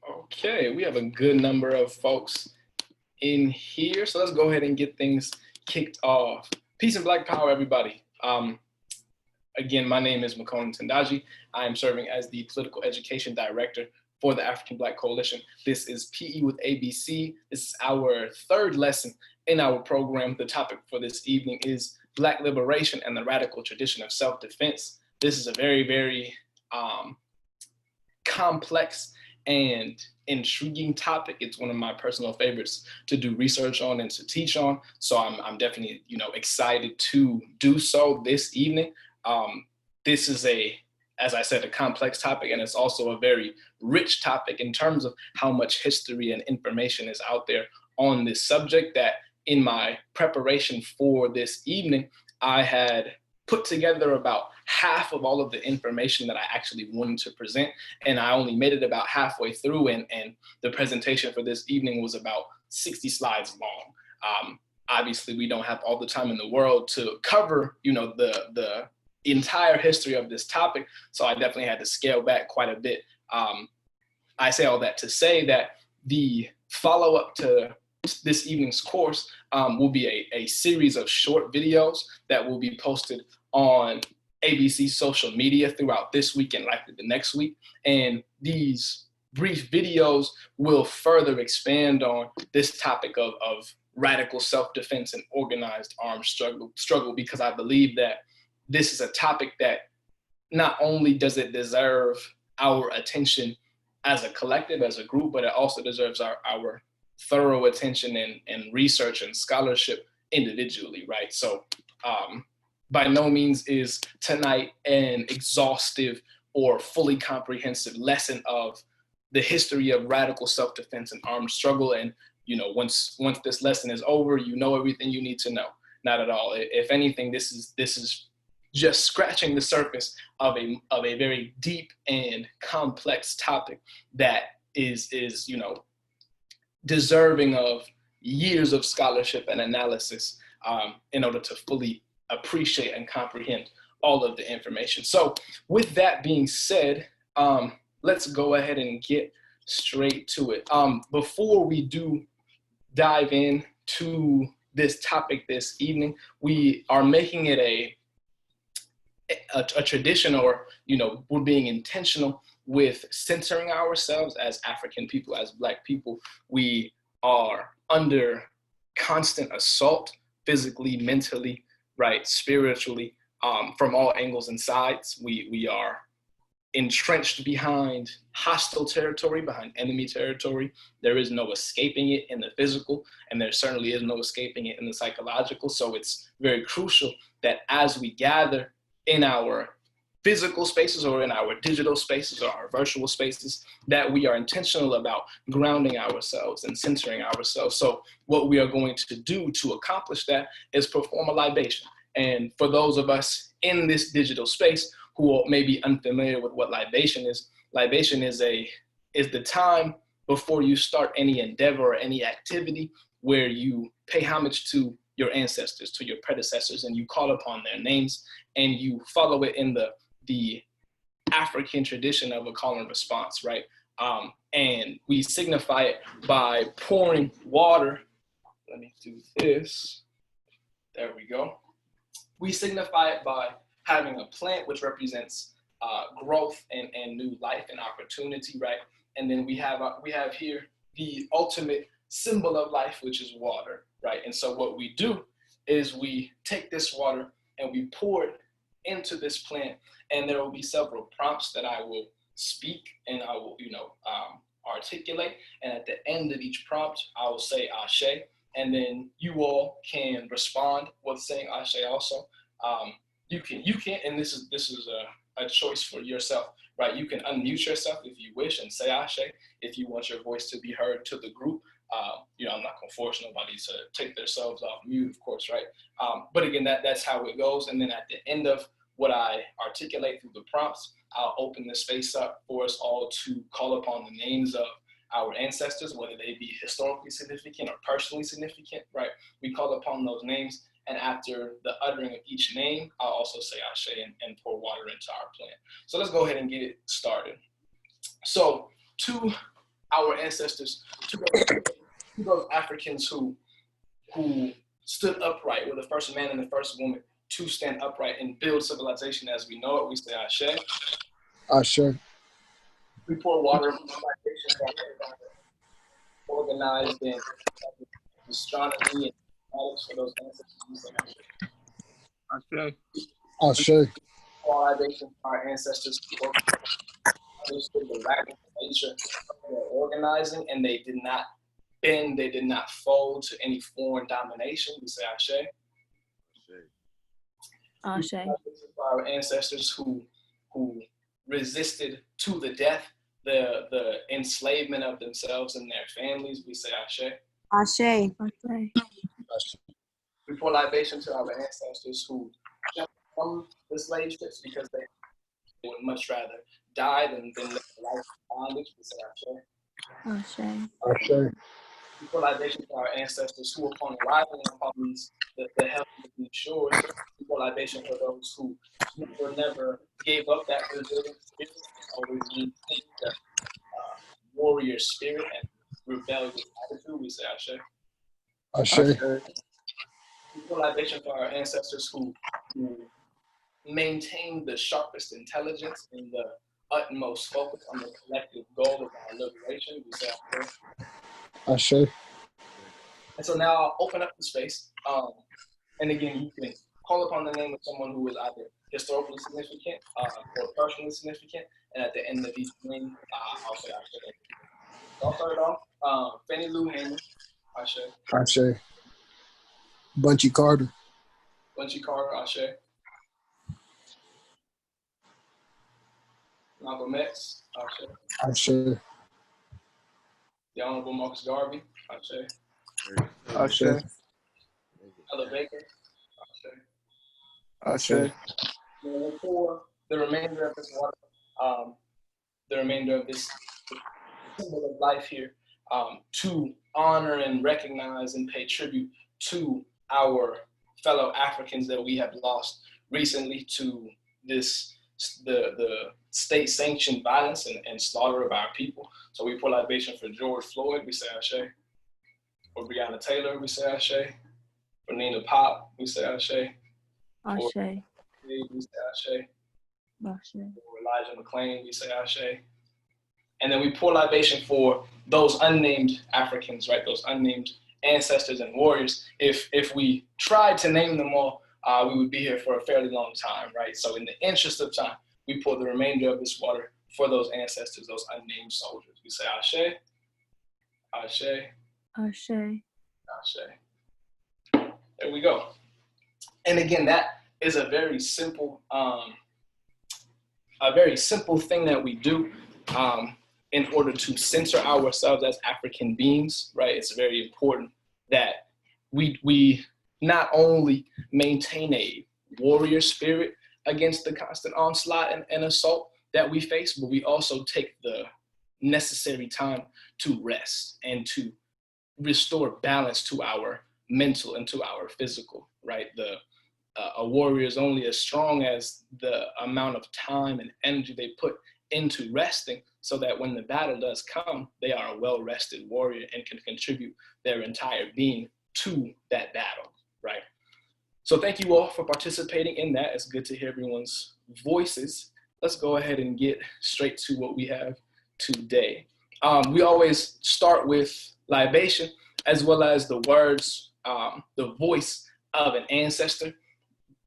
Okay, we have a good number of folks in here, so let's go ahead and get things kicked off. Peace and Black Power, everybody. Again, my name is Makoni Tendaji. I am serving as the Political Education Director for the African Black Coalition. This is PE with ABC. This is our third lesson in our program. The topic for this evening is Black liberation and the radical tradition of self-defense. This is a very, very complex and intriguing topic. It's one of my personal favorites to do research on and to teach on. So I'm definitely, excited to do so this evening. This is as I said, a complex topic, and it's also a very rich topic in terms of how much history and information is out there on this subject, that in my preparation for this evening, I had put together about half of all of the information that I actually wanted to present, and I only made it about halfway through, and the presentation for this evening was about 60 slides long. Obviously, we don't have all the time in the world to cover, the entire history of this topic, so I definitely had to scale back quite a bit. I say all that to say that the follow-up to this evening's course will be a series of short videos that will be posted on ABC social media throughout this week and likely the next week. And these brief videos will further expand on this topic of radical self-defense and organized armed struggle, because I believe that this is a topic that not only does it deserve our attention as a collective, as a group, but it also deserves our thorough attention and research and scholarship individually, right? So by no means is tonight an exhaustive or fully comprehensive lesson of the history of radical self-defense and armed struggle. And, once this lesson is over, you know everything you need to know. Not at all. If anything, this is just scratching the surface of a very deep and complex topic that is deserving of years of scholarship and analysis in order to fully appreciate and comprehend all of the information. So with that being said, let's go ahead and get straight to it. Before we do dive in to this topic this evening, we are making it a tradition, or we're being intentional with centering ourselves as African people, as Black people. We are under constant assault, physically, mentally, right, spiritually, from all angles and sides. We are entrenched behind hostile territory, behind enemy territory. There is no escaping it in the physical, and there certainly is no escaping it in the psychological. So it's very crucial that as we gather in our physical spaces or in our digital spaces or our virtual spaces, that we are intentional about grounding ourselves and centering ourselves. So what we are going to do to accomplish that is perform a libation. And for those of us in this digital space who may be unfamiliar with what libation is the time before you start any endeavor or any activity where you pay homage to your ancestors, to your predecessors, and you call upon their names, and you follow it in the African tradition of a call and response, right? And we signify it by pouring water. Let me do this. There we go. We signify it by having a plant, which represents growth and new life and opportunity, right? And then we have here the ultimate symbol of life, which is water, right? And so what we do is we take this water and we pour it into this plant, and there will be several prompts that I will speak and I will, articulate. And at the end of each prompt, I will say Ashe, and then you all can respond with saying Ashe also. You can, and this is a choice for yourself, right? You can unmute yourself if you wish and say Ashe if you want your voice to be heard to the group. I'm not gonna force nobody to take themselves off mute, of course, right? But again, that's how it goes. And then at the end of what I articulate through the prompts, I'll open the space up for us all to call upon the names of our ancestors, whether they be historically significant or personally significant, right? We call upon those names, and after the uttering of each name, I'll also say Ashe and pour water into our plant. So let's go ahead and get it started. So to our ancestors, to those Africans who stood upright, were the first man and the first woman to stand upright and build civilization as we know it. We say Ashe. Ashe. We pour water, organized in astronomy and mathematics for those ancestors. We say Ashe. Ashe. Ashe. Civilization for our ancestors who understood the radical nature of their organizing, and they did not bend, they did not fold to any foreign domination. We say Ashe. Ashe. For our ancestors who resisted to the death the enslavement of themselves and their families. We say Ashe. Ashe. We pour libation to our ancestors who jumped from the slave ships because they would much rather die than live a life of bondage. We say Ashe. Ashe. Ashe. We pour libation to our ancestors who, upon arriving upon the heaven of these shores, we pour libation for those who never gave up that resilient spirit, always maintained the warrior spirit and rebellious attitude. We say Ashe. Ashe. We pour libation for our ancestors who maintained the sharpest intelligence and the utmost focus on the collective goal of our liberation. We say Ashe. Ashe. And so now I'll open up the space. And again, you can call upon the name of someone who is either historically significant or personally significant. And at the end of each name, I'll say Ashe. So I'll start it off. Fannie Lou Hamer, Ashe. Ashe. Bunchy Carter. Bunchy Carter, Ashe. Malcolm X, Ashe. Ashe. The Honorable Marcus Garvey, Ashe. Ashe. Ella Baker, Ashe. Ashe. And for the remainder of this water, the remainder of this symbol of life here, to honor and recognize and pay tribute to our fellow Africans that we have lost recently to this the state-sanctioned violence and slaughter of our people. So we pour libation for George Floyd, we say Ashe. For Breonna Taylor, we say Ashe. For Nina Pop, we say Ashe. Ashe. We say Ashe. Ashe. For Elijah McClain, we say Ashe. And then we pour libation for those unnamed Africans, right? Those unnamed ancestors and warriors. If we tried to name them all, we would be here for a fairly long time, right? So in the interest of time, we pour the remainder of this water for those ancestors, those unnamed soldiers. We say Ashe, Ashe, Ashe. Ashe. There we go. And again, that is a very simple thing that we do in order to center ourselves as African beings, right? It's very important that we not only maintain a warrior spirit against the constant onslaught and assault that we face, but we also take the necessary time to rest and to restore balance to our mental and to our physical, right? A warrior is only as strong as the amount of time and energy they put into resting, so that when the battle does come, they are a well-rested warrior and can contribute their entire being to that battle, right? So thank you all for participating in that. It's good to hear everyone's voices. Let's go ahead and get straight to what we have today. We always start with libation, as well as the words, the voice of an ancestor.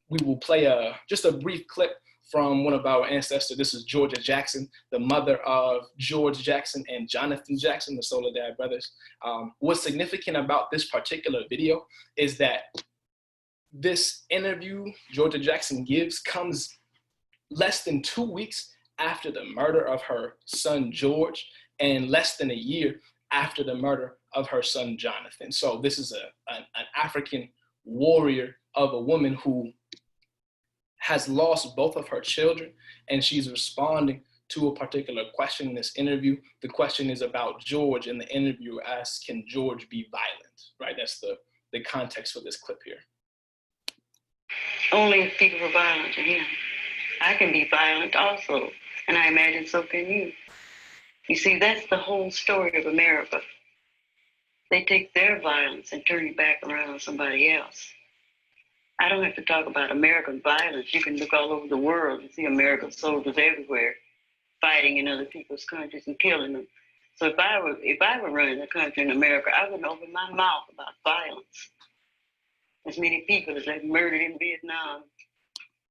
We will play just a brief clip from one of our ancestors. This is Georgia Jackson, the mother of George Jackson and Jonathan Jackson, the Soledad brothers. What's significant about this particular video is that this interview Georgia Jackson gives comes less than 2 weeks after the murder of her son George, and less than a year after the murder of her son Jonathan. So this is an African warrior of a woman who has lost both of her children, and she's responding to a particular question in this interview. The question is about George, and the interviewer asks, can George be violent, right? That's the context for this clip here. Only people are violent to him. I can be violent also, and I imagine so can you. You see, that's the whole story of America. They take their violence and turn it back around on somebody else. I don't have to talk about American violence. You can look all over the world and see American soldiers everywhere fighting in other people's countries and killing them. So if I were running a country in America, I wouldn't open my mouth about violence. As many people as they've murdered in Vietnam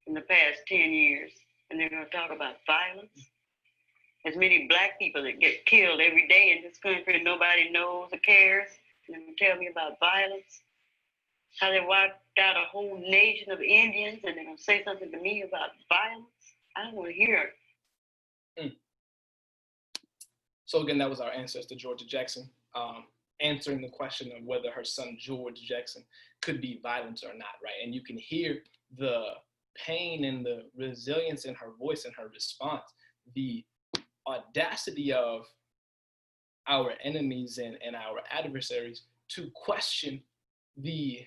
in the past 10 years, and they're going to talk about violence. As many black people that get killed every day in this country and nobody knows or cares, and they're going to tell me about violence. How they wiped out a whole nation of Indians, and they're going to say something to me about violence. I don't want to hear it. So again, that was our ancestor, Georgia Jackson, answering the question of whether her son, George Jackson, could be violent or not, right? And you can hear the pain and the resilience in her voice and her response, the audacity of our enemies and our adversaries to question the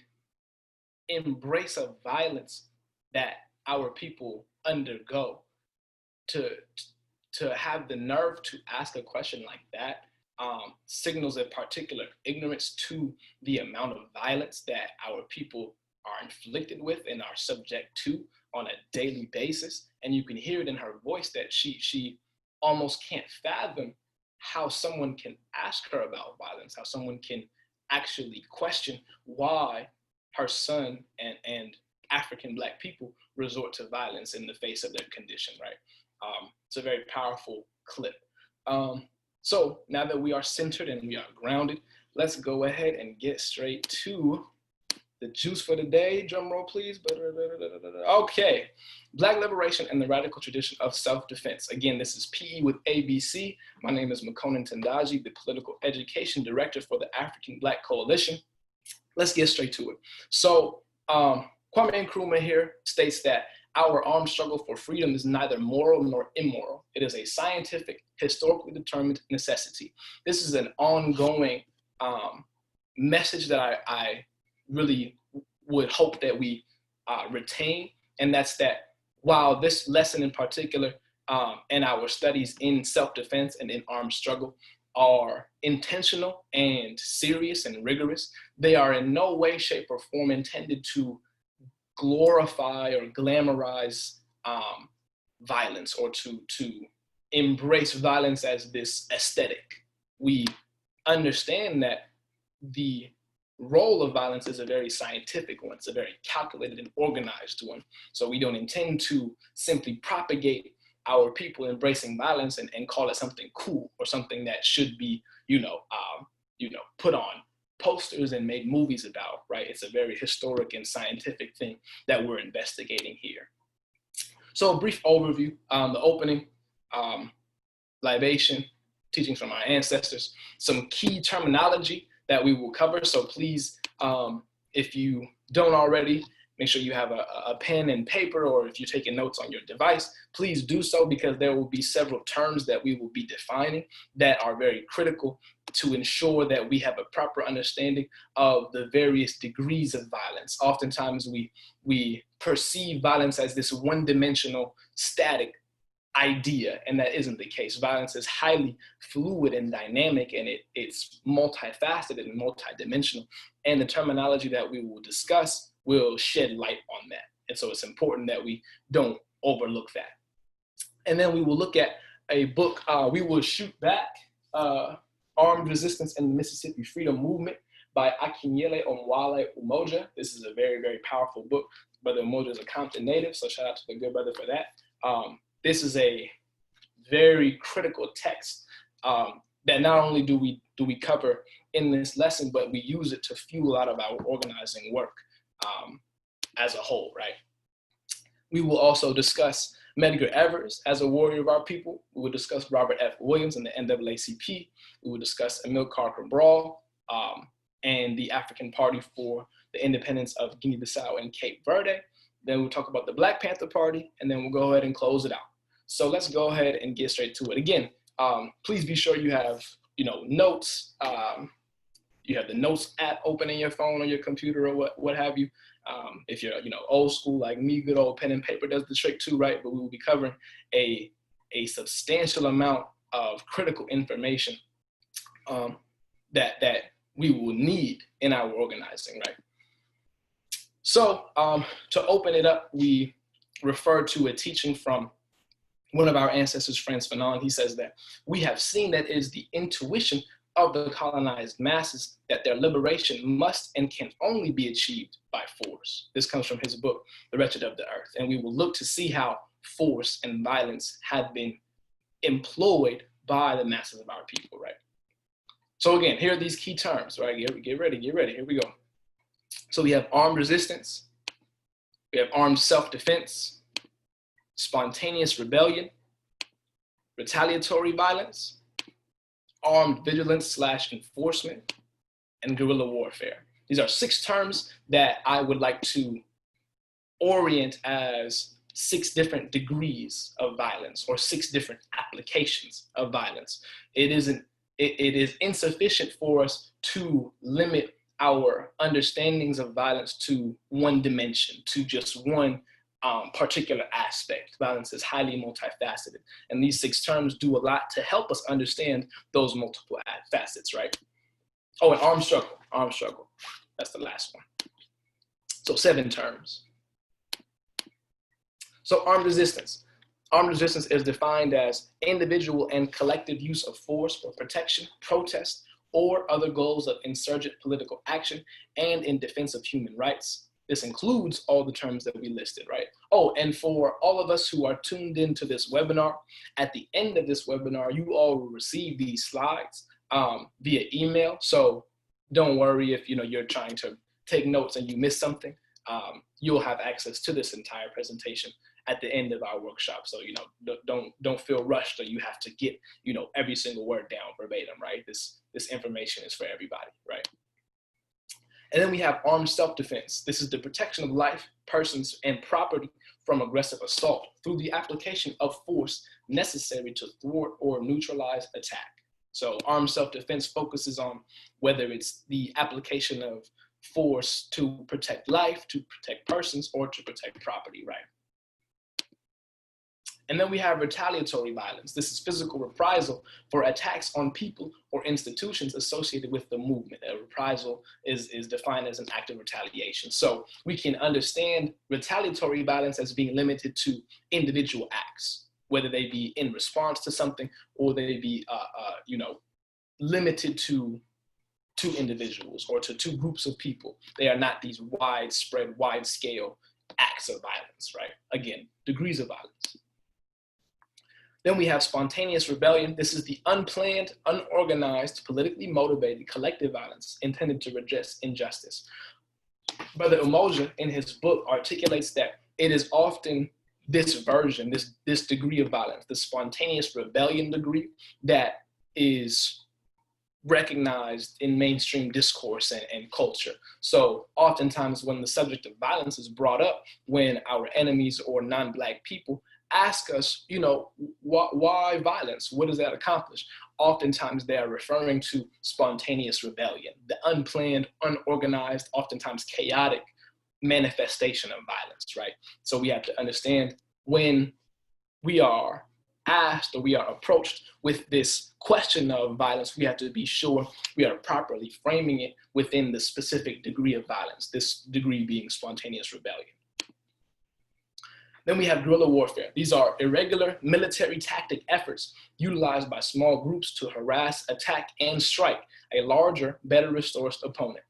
embrace of violence that our people undergo. To have the nerve to ask a question like that signals a particular ignorance to the amount of violence that our people are inflicted with and are subject to on a daily basis. And you can hear it in her voice that she almost can't fathom how someone can ask her about violence, how someone can actually question why her son and African Black people resort to violence in the face of their condition, right? It's a very powerful clip. So now that we are centered and we are grounded, let's go ahead and get straight to the juice for the day. Drum roll, please. Okay. Black liberation and the radical tradition of self-defense. Again, this is PE with ABC. My name is Makonnen Tendaji, the political education director for the African Black Coalition. Let's get straight to it. So Kwame Nkrumah here states that our armed struggle for freedom is neither moral nor immoral. It is a scientific, historically determined necessity. This is an ongoing message that I really would hope that we retain. And that's that while this lesson in particular and our studies in self-defense and in armed struggle are intentional and serious and rigorous, they are in no way, shape, or form intended to glorify or glamorize violence or to embrace violence as this aesthetic. We understand that the role of violence is a very scientific one. It's a very calculated and organized one. So we don't intend to simply propagate our people embracing violence and call it something cool or something that should be, put on posters and made movies about, right? It's a very historic and scientific thing that we're investigating here. So a brief overview, the opening, libation, teachings from our ancestors, some key terminology that we will cover. So please, if you don't already, make sure you have a pen and paper, or if you're taking notes on your device, please do so, because there will be several terms that we will be defining that are very critical to ensure that we have a proper understanding of the various degrees of violence. Oftentimes we perceive violence as this one-dimensional, static idea, and that isn't the case. Violence is highly fluid and dynamic, and it's multifaceted and multidimensional. And the terminology that we will discuss will shed light on that. And so it's important that we don't overlook that. And then we will look at a book, we will shoot back, Armed Resistance in the Mississippi Freedom Movement by Akinyele Onwale Umoja. This is a very, very powerful book. Brother Umoja is a Compton native, so shout out to the good brother for that. This is a very critical text that not only do we cover in this lesson, but we use it to fuel a lot of our organizing work as a whole, right? We will also discuss Medgar Evers as a warrior of our people. We will discuss Robert F. Williams and the NAACP. We will discuss Amilcar Cabral and the African Party for the Independence of Guinea-Bissau and Cape Verde. Then we'll talk about the Black Panther Party, and then we'll go ahead and close it out. So let's go ahead and get straight to it. Again, please be sure you have notes. You have the notes app open in your phone or your computer or what have you. If you're old school like me, good old pen and paper does the trick too, right? But we will be covering a substantial amount of critical information that we will need in our organizing, right? So to open it up, we refer to a teaching from one of our ancestors, Frantz Fanon. He says that we have seen that it is the intuition of the colonized masses that their liberation must and can only be achieved by force. This comes from his book, The Wretched of the Earth. And we will look to see how force and violence have been employed by the masses of our people, right? So again, here are these key terms, right? Get ready, here we go. So we have armed resistance, we have armed self-defense, spontaneous rebellion, retaliatory violence, armed vigilance / enforcement, and guerrilla warfare. These are 6 terms that I would like to orient as 6 different degrees of violence or 6 different applications of violence. It is insufficient for us to limit our understandings of violence to one dimension, to just one particular aspect. Violence is highly multifaceted. And these 6 terms do a lot to help us understand those multiple facets, right? Oh, and armed struggle. That's the last one. So 7 terms. So armed resistance. Armed resistance is defined as individual and collective use of force for protection, protest, or other goals of insurgent political action and in defense of human rights. This includes all the terms that we listed, right? Oh, and for all of us who are tuned into this webinar, at the end of this webinar, you all will receive these slides via email. So don't worry if you're trying to take notes and you miss something. You'll have access to this entire presentation at the end of our workshop. So don't feel rushed or you have to get every single word down verbatim, right? This information is for everybody, right? And then we have armed self-defense. This is the protection of life, persons, and property from aggressive assault through the application of force necessary to thwart or neutralize attack. So armed self-defense focuses on whether it's the application of force to protect life, to protect persons, or to protect property, right? And then we have retaliatory violence. This is physical reprisal for attacks on people or institutions associated with the movement. A reprisal is defined as an act of retaliation. So we can understand retaliatory violence as being limited to individual acts, whether they be in response to something or they be, limited to 2 individuals or to 2 groups of people. They are not these widespread, wide-scale acts of violence, right? Again, degrees of violence. Then we have spontaneous rebellion. This is the unplanned, unorganized, politically motivated collective violence intended to redress injustice. Brother Umoja, in his book, articulates that it is often this version, this degree of violence, the spontaneous rebellion degree, that is recognized in mainstream discourse and culture. So oftentimes when the subject of violence is brought up, when our enemies or non-Black people ask us, why violence? What does that accomplish? Oftentimes they are referring to spontaneous rebellion, the unplanned, unorganized, oftentimes chaotic manifestation of violence, right? So we have to understand when we are asked or we are approached with this question of violence, we have to be sure we are properly framing it within the specific degree of violence, this degree being spontaneous rebellion. Then we have guerrilla warfare. These are irregular military tactic efforts utilized by small groups to harass, attack, and strike a larger, better resourced opponent.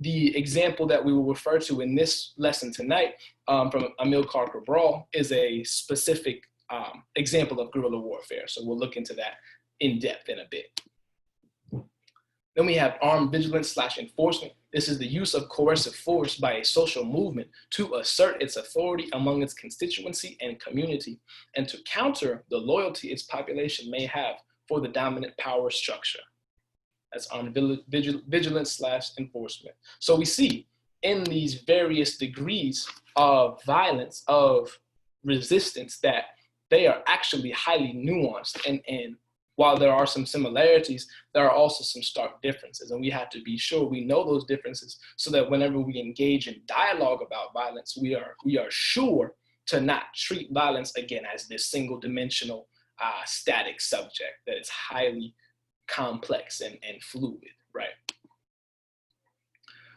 The example that we will refer to in this lesson tonight from Amilcar Cabral is a specific example of guerrilla warfare. So we'll look into that in depth in a bit. Then we have armed vigilance / enforcement. This is the use of coercive force by a social movement to assert its authority among its constituency and community and to counter the loyalty its population may have for the dominant power structure. That's armed vigilance / enforcement. So we see in these various degrees of violence, of resistance, that they are actually highly nuanced. And while there are some similarities, there are also some stark differences. And we have to be sure we know those differences so that whenever we engage in dialogue about violence, we are sure to not treat violence, again, as this single dimensional static subject, that it's highly complex and fluid, right?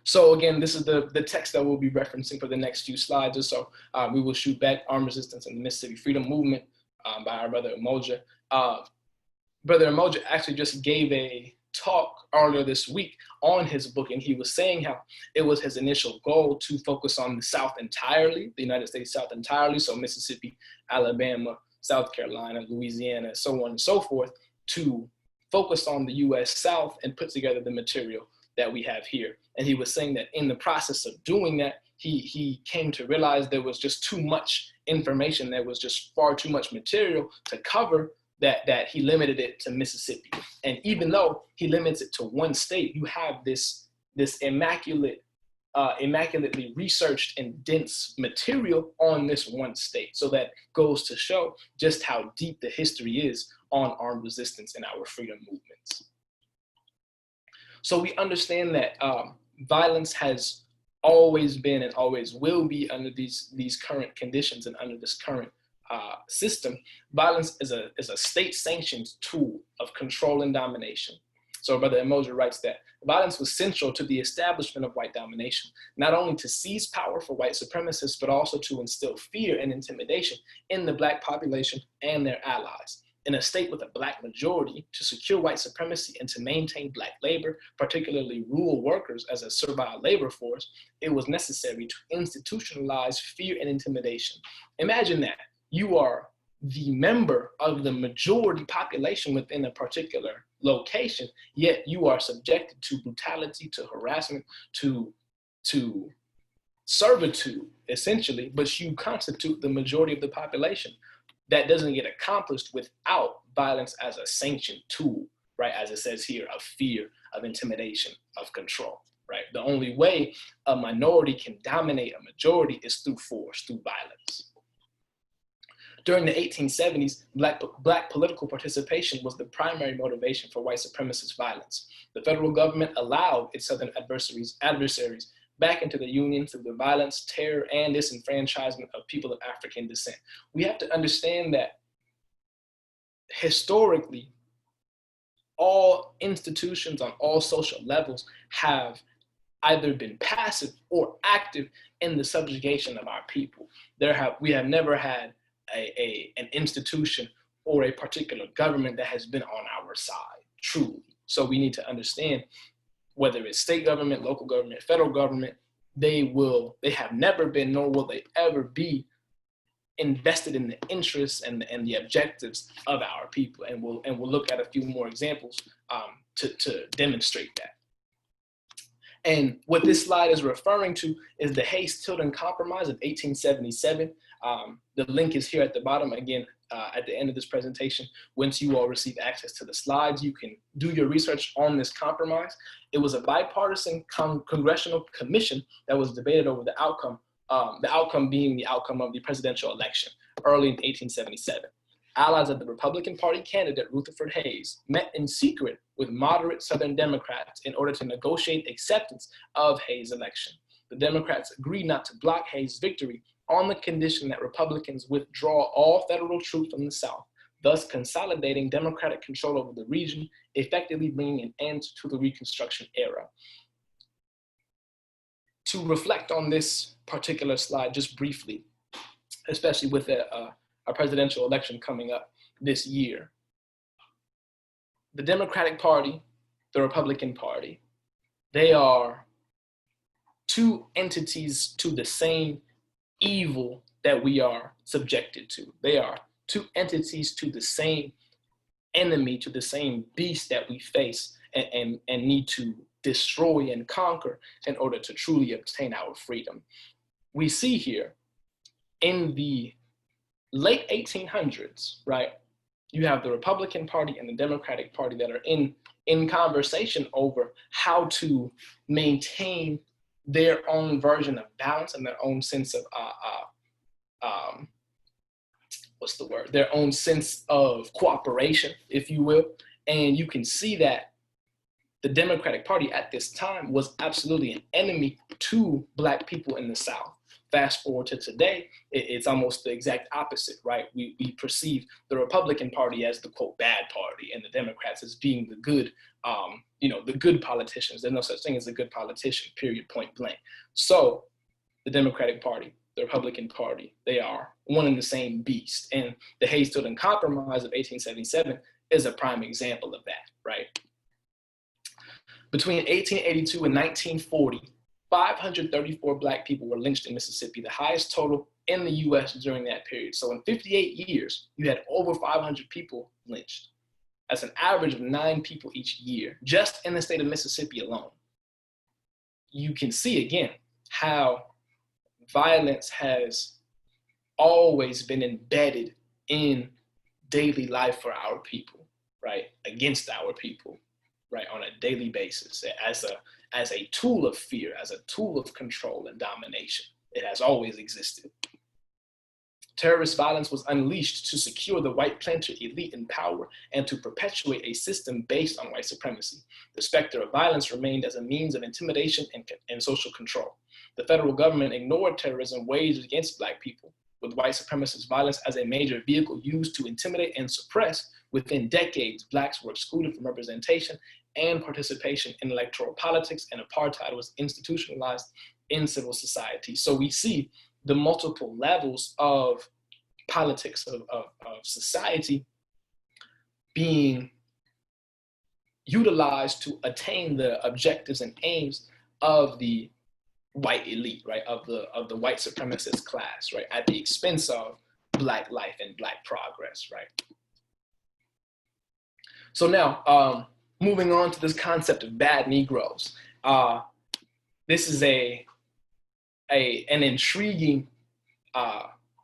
So again, this is the text that we'll be referencing for the next few slides or so. We will shoot back Armed Resistance and the Mississippi Freedom Movement by our brother Umoja. Brother Umoja actually just gave a talk earlier this week on his book, and he was saying how it was his initial goal to focus on the South entirely, the United States South entirely, so Mississippi, Alabama, South Carolina, Louisiana, so on and so forth, to focus on the US South and put together the material that we have here. And he was saying that in the process of doing that, he came to realize there was just too much information, there was just far too much material to cover, that he limited it to Mississippi. And even though he limits it to one state, you have this immaculately researched and dense material on this one state. So that goes to show just how deep the history is on armed resistance in our freedom movements. So we understand that violence has always been and always will be under these current conditions and under this current system. Violence is a state-sanctioned tool of control and domination. So Brother Umoja writes that violence was central to the establishment of white domination, not only to seize power for white supremacists, but also to instill fear and intimidation in the Black population and their allies. In a state with a Black majority, to secure white supremacy and to maintain Black labor, particularly rural workers, as a servile labor force, it was necessary to institutionalize fear and intimidation. Imagine that. You are the member of the majority population within a particular location, yet you are subjected to brutality, to harassment, to servitude, essentially, but you constitute the majority of the population. That doesn't get accomplished without violence as a sanctioned tool, right? As it says here, of fear, of intimidation, of control, right? The only way a minority can dominate a majority is through force, through violence. During the 1870s, Black political participation was the primary motivation for white supremacist violence. The federal government allowed its Southern adversaries back into the Union through the violence, terror, and disenfranchisement of people of African descent. We have to understand that historically, all institutions on all social levels have either been passive or active in the subjugation of our people. We have never had an institution or a particular government that has been on our side, truly. So we need to understand, whether it's state government, local government, federal government, they have never been, nor will they ever be, invested in the interests and the objectives of our people. And we'll look at a few more examples to demonstrate that. And what this slide is referring to is the Hayes-Tilden Compromise of 1877. The link is here at the bottom. Again, at the end of this presentation, once you all receive access to the slides, you can do your research on this compromise. It was a bipartisan congressional commission that was debated over the outcome being the outcome of the presidential election early in 1877. Allies of the Republican Party candidate Rutherford Hayes met in secret with moderate Southern Democrats in order to negotiate acceptance of Hayes' election. The Democrats agreed not to block Hayes' victory on the condition that Republicans withdraw all federal troops from the South, thus consolidating Democratic control over the region, effectively bringing an end to the Reconstruction era. To reflect on this particular slide just briefly, especially with a presidential election coming up this year, the Democratic Party, the Republican Party, they are two entities to the same evil that we are subjected to. They are two entities to the same enemy, to the same beast that we face and need to destroy and conquer in order to truly obtain our freedom. We see here in the late 1800s, right, you have the Republican Party and the Democratic Party that are in conversation over how to maintain their own version of balance and their own sense of their own sense of cooperation, if you will. And you can see that the Democratic Party at this time was absolutely an enemy to Black people in the South Fast forward to today, it's almost the exact opposite, right? We perceive the Republican Party as the quote bad party, and the Democrats as being the good, the good politicians. There's no such thing as a good politician, period, point blank. So the Democratic Party, the Republican Party, they are one and the same beast. And the Hayes-Tilden Compromise of 1877 is a prime example of that, right? Between 1882 and 1940, 534 Black people were lynched in Mississippi, the highest total in the US during that period. So in 58 years, you had over 500 people lynched. That's an average of 9 people each year, just in the state of Mississippi alone. You can see again how violence has always been embedded in daily life for our people, right? Against our people, right? On a daily basis, as a tool of fear, as a tool of control and domination. It has always existed. Terrorist violence was unleashed to secure the white planter elite in power and to perpetuate a system based on white supremacy. The specter of violence remained as a means of intimidation and social control. The federal government ignored terrorism waged against Black people, with white supremacist violence as a major vehicle used to intimidate and suppress. Within decades, Blacks were excluded from representation and participation in electoral politics, and apartheid was institutionalized in civil society. So we see the multiple levels of politics of society being utilized to attain the objectives and aims of the white elite, right? Of the white supremacist class, right? At the expense of Black life and Black progress, right? So now, moving on to this concept of bad Negroes. This is an intriguing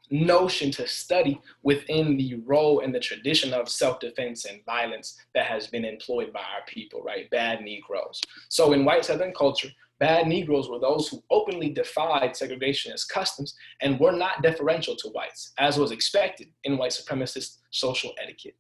notion to study within the role and the tradition of self-defense and violence that has been employed by our people, right? Bad Negroes. So in white Southern culture, bad Negroes were those who openly defied segregationist customs and were not deferential to whites, as was expected in white supremacist social etiquette.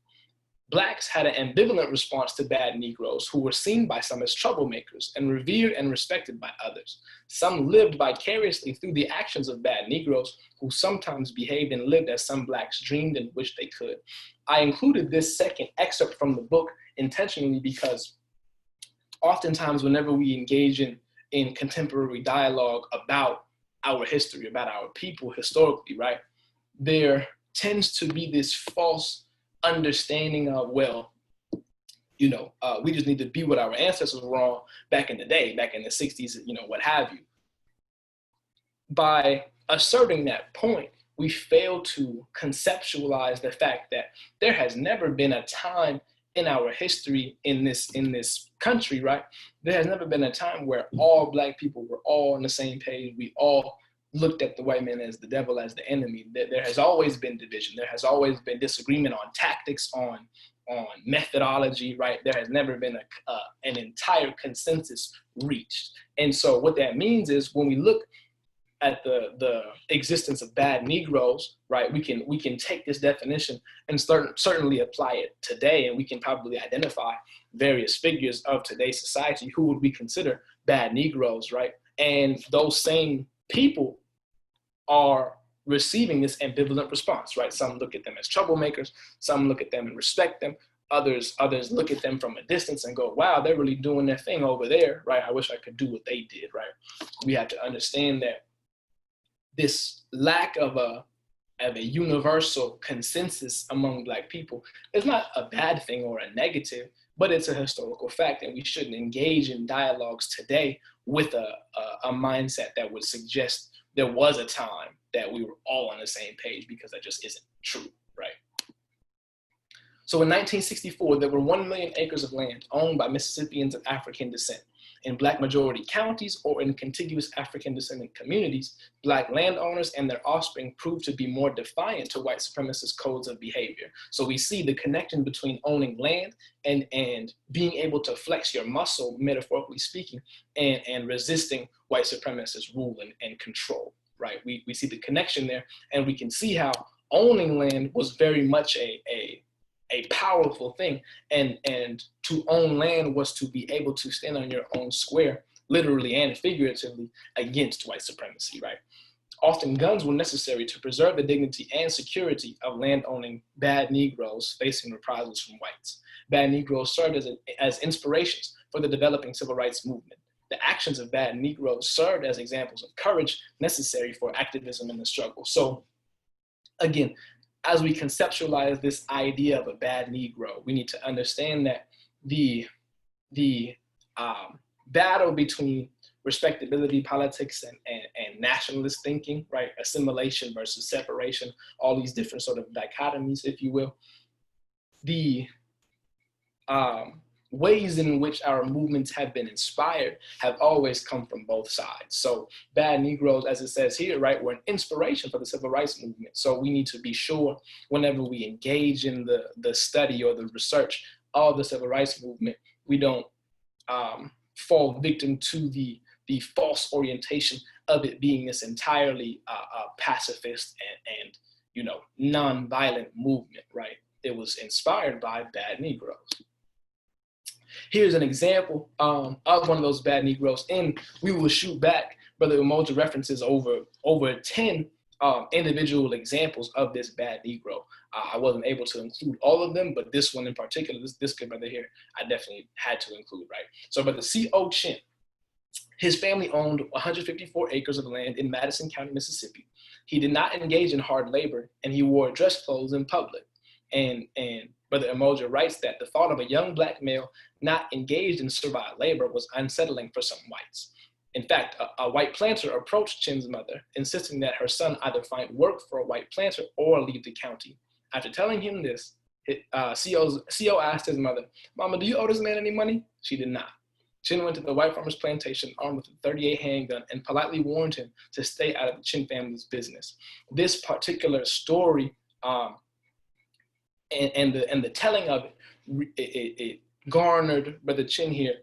Blacks had an ambivalent response to bad Negroes who were seen by some as troublemakers and revered and respected by others. Some lived vicariously through the actions of bad Negroes who sometimes behaved and lived as some Blacks dreamed and wished they could. I included this second excerpt from the book intentionally because oftentimes whenever we engage in contemporary dialogue about our history, about our people historically, right, there tends to be this false understanding of, well, we just need to be what our ancestors were on back in the day, back in the 60s, what have you. By asserting that point, we fail to conceptualize the fact that there has never been a time in our history in this country, right? There has never been a time where all Black people were all on the same page. We all looked at the white man as the devil, as the enemy. There has always been division. There has always been disagreement on tactics, on methodology, right? There has never been an entire consensus reached. And so what that means is when we look at the existence of bad Negroes, right, we can take this definition and certainly apply it today, and we can probably identify various figures of today's society who would we consider bad Negroes, right? And those same people are receiving this ambivalent response, right? Some look at them as troublemakers, some look at them and respect them, others look at them from a distance and go, wow, they're really doing their thing over there, right? I wish I could do what they did, right? We have to understand that this lack of a universal consensus among Black people is not a bad thing or a negative, but it's a historical fact, and we shouldn't engage in dialogues today with a mindset that would suggest there was a time that we were all on the same page, because that just isn't true, right? So in 1964, there were 1 million acres of land owned by Mississippians of African descent. In Black majority counties or in contiguous African descendant communities, Black landowners and their offspring proved to be more defiant to white supremacist codes of behavior. So we see the connection between owning land and being able to flex your muscle, metaphorically speaking, and resisting white supremacist rule and control, right? We see the connection there, and we can see how owning land was very much a powerful thing, and to own land was to be able to stand on your own square, literally and figuratively, against white supremacy, right? Often guns were necessary to preserve the dignity and security of land-owning bad Negroes facing reprisals from whites. Bad Negroes served as inspirations for the developing civil rights movement. The actions of bad Negroes served as examples of courage necessary for activism in the struggle. So again, as we conceptualize this idea of a bad Negro, we need to understand that the battle between respectability politics and nationalist thinking, right? Assimilation versus separation, all these different sort of dichotomies, if you will. The ways in which our movements have been inspired have always come from both sides. So bad Negroes, as it says here, right, were an inspiration for the civil rights movement. So we need to be sure whenever we engage in the study or the research of the civil rights movement, we don't fall victim to the false orientation of it being this entirely pacifist and you know, non-violent movement, right? It was inspired by bad Negroes. Here's an example of one of those bad Negroes, and we will shoot back. Brother Umoja references over 10 individual examples of this bad Negro. I wasn't able to include all of them, but this one in particular, this good brother here, I definitely had to include, right? So Brother C.O. Chin, his family owned 154 acres of land in Madison County, Mississippi. He did not engage in hard labor, and he wore dress clothes in public. And Brother Umoja writes that the thought of a young black male not engaged in servile labor was unsettling for some whites. In fact, a white planter approached Chin's mother, insisting that her son either find work for a white planter or leave the county. After telling him this, C.O. asked his mother, "Mama, do you owe this man any money?" She did not. Chin went to the white farmer's plantation armed with a .38 handgun and politely warned him to stay out of the Chin family's business. This particular story and the telling of it garnered Brother Chin here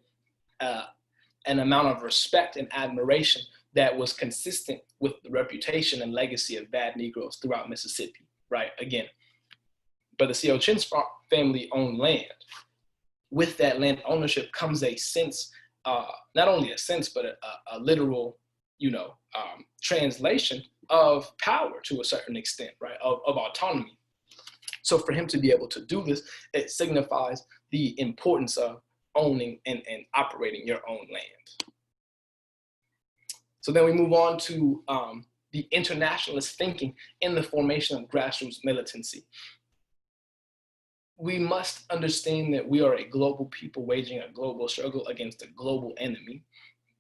an amount of respect and admiration that was consistent with the reputation and legacy of bad Negroes throughout Mississippi, right? Again, Brother C.O. Chin's family owned land. With that land ownership comes a sense, not only a sense, but a literal, you know, translation of power to a certain extent, right? Of autonomy. So for him to be able to do this, it signifies the importance of owning and operating your own land. So then we move on to the internationalist thinking in the formation of grassroots militancy. We must understand that we are a global people waging a global struggle against a global enemy.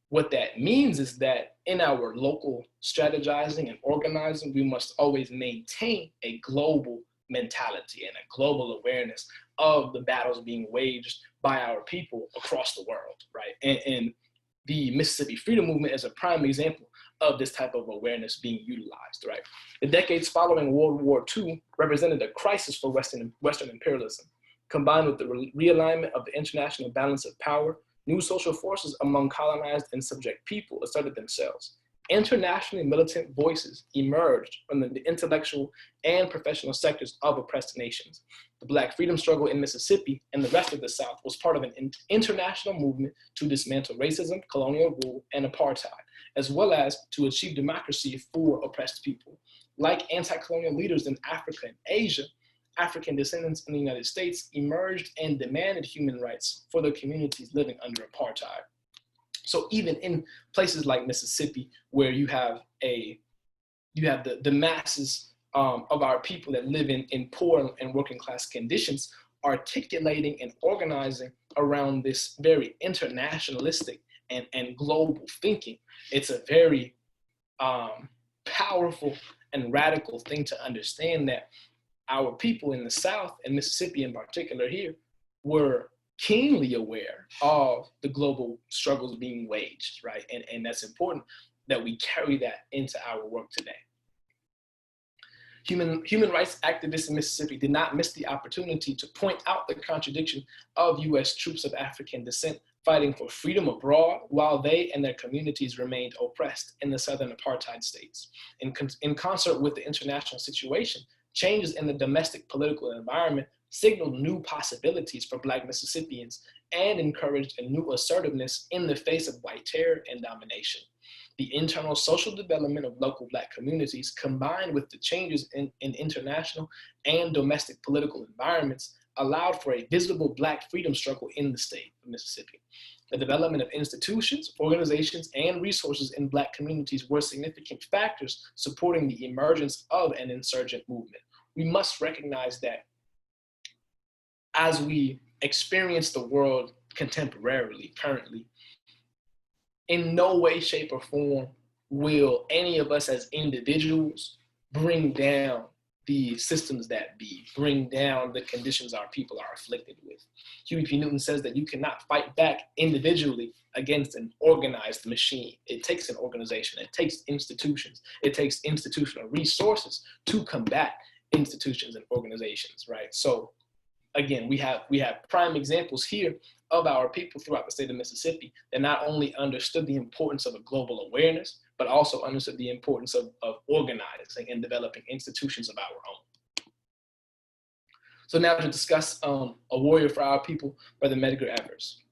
What that means is that in our local strategizing and organizing, we must always maintain a global mentality and a global awareness of the battles being waged by our people across the world, right? And the Mississippi Freedom Movement is a prime example of this type of awareness being utilized, right? The decades following World War II represented a crisis for Western imperialism. Combined with the realignment of the international balance of power, new social forces among colonized and subject people asserted themselves. Internationally militant voices emerged from the intellectual and professional sectors of oppressed nations. The Black freedom struggle in Mississippi and the rest of the South was part of an international movement to dismantle racism, colonial rule, and apartheid, as well as to achieve democracy for oppressed people. Like anti-colonial leaders in Africa and Asia, African descendants in the United States emerged and demanded human rights for their communities living under apartheid. So even in places like Mississippi, where you have the masses of our people that live in poor and working class conditions, articulating and organizing around this very internationalistic and global thinking, it's a very powerful and radical thing to understand that our people in the South, and Mississippi in particular here, were keenly aware of the global struggles being waged, right? And that's important that we carry that into our work today. Human rights activists in Mississippi did not miss the opportunity to point out the contradiction of US troops of African descent fighting for freedom abroad while they and their communities remained oppressed in the southern apartheid states. In concert with the international situation, changes in the domestic political environment signaled new possibilities for Black Mississippians and encouraged a new assertiveness in the face of white terror and domination. The internal social development of local Black communities, combined with the changes in international and domestic political environments, allowed for a visible Black freedom struggle in the state of Mississippi. The development of institutions, organizations, and resources in Black communities were significant factors supporting the emergence of an insurgent movement. We must recognize that as we experience the world contemporarily, currently, in no way, shape, or form will any of us as individuals bring down the systems that be, bring down the conditions our people are afflicted with. Huey P. Newton says that you cannot fight back individually against an organized machine. It takes an organization, it takes institutions, it takes institutional resources to combat institutions and organizations, right? So again, we have prime examples here of our people throughout the state of Mississippi that not only understood the importance of a global awareness, but also understood the importance of organizing and developing institutions of our own. So now to discuss a warrior for our people, Brother Medgar Evers.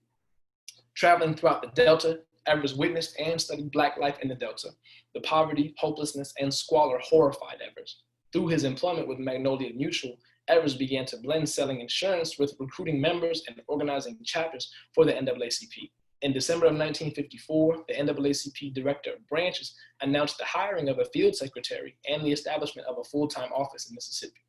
Traveling throughout the Delta, Evers witnessed and studied Black life in the Delta. The poverty, hopelessness, and squalor horrified Evers. Through his employment with Magnolia Mutual, Evers began to blend selling insurance with recruiting members and organizing chapters for the NAACP. In December of 1954, the NAACP Director of Branches announced the hiring of a field secretary and the establishment of a full-time office in Mississippi.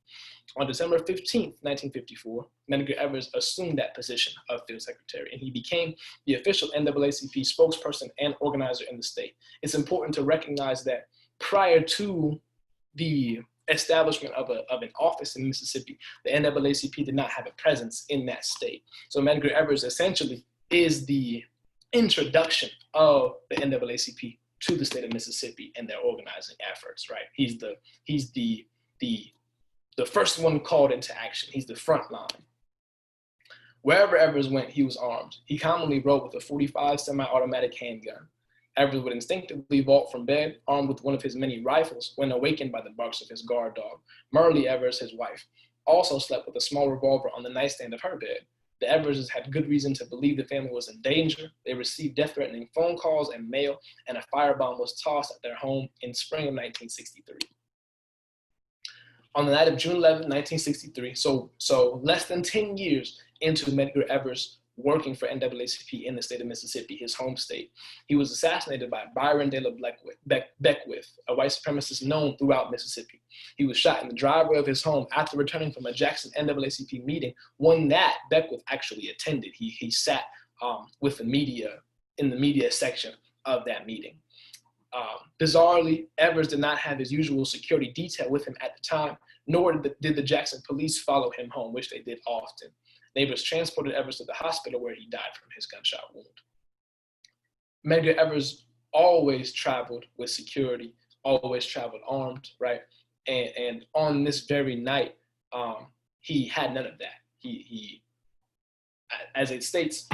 On December 15, 1954, Medgar Evers assumed that position of field secretary, and he became the official NAACP spokesperson and organizer in the state. It's important to recognize that prior to the establishment of an office in Mississippi, the NAACP did not have a presence in that state. So Medgar Evers essentially is the introduction of the NAACP to the state of Mississippi and their organizing efforts, right? He's the first one called into action. He's the front line. Wherever Evers went, he was armed. He commonly rode with a .45 semi-automatic handgun. Evers would instinctively vault from bed, armed with one of his many rifles, when awakened by the barks of his guard dog. Merle Evers, his wife, also slept with a small revolver on the nightstand of her bed. The Everses had good reason to believe the family was in danger. They received death-threatening phone calls and mail, and a firebomb was tossed at their home in spring of 1963. On the night of June 11, 1963, so less than 10 years into Medgar Evers working for NAACP in the state of Mississippi, his home state, he was assassinated by Byron De La Beckwith, a white supremacist known throughout Mississippi. He was shot in the driveway of his home after returning from a Jackson NAACP meeting, one that Beckwith actually attended. He sat with the media in the media section of that meeting. Bizarrely, Evers did not have his usual security detail with him at the time, nor did the Jackson police follow him home, which they did often. Neighbors transported Evers to the hospital where he died from his gunshot wound. Medgar Evers always traveled with security, always traveled armed, right? And on this very night, he had none of that. He as it states,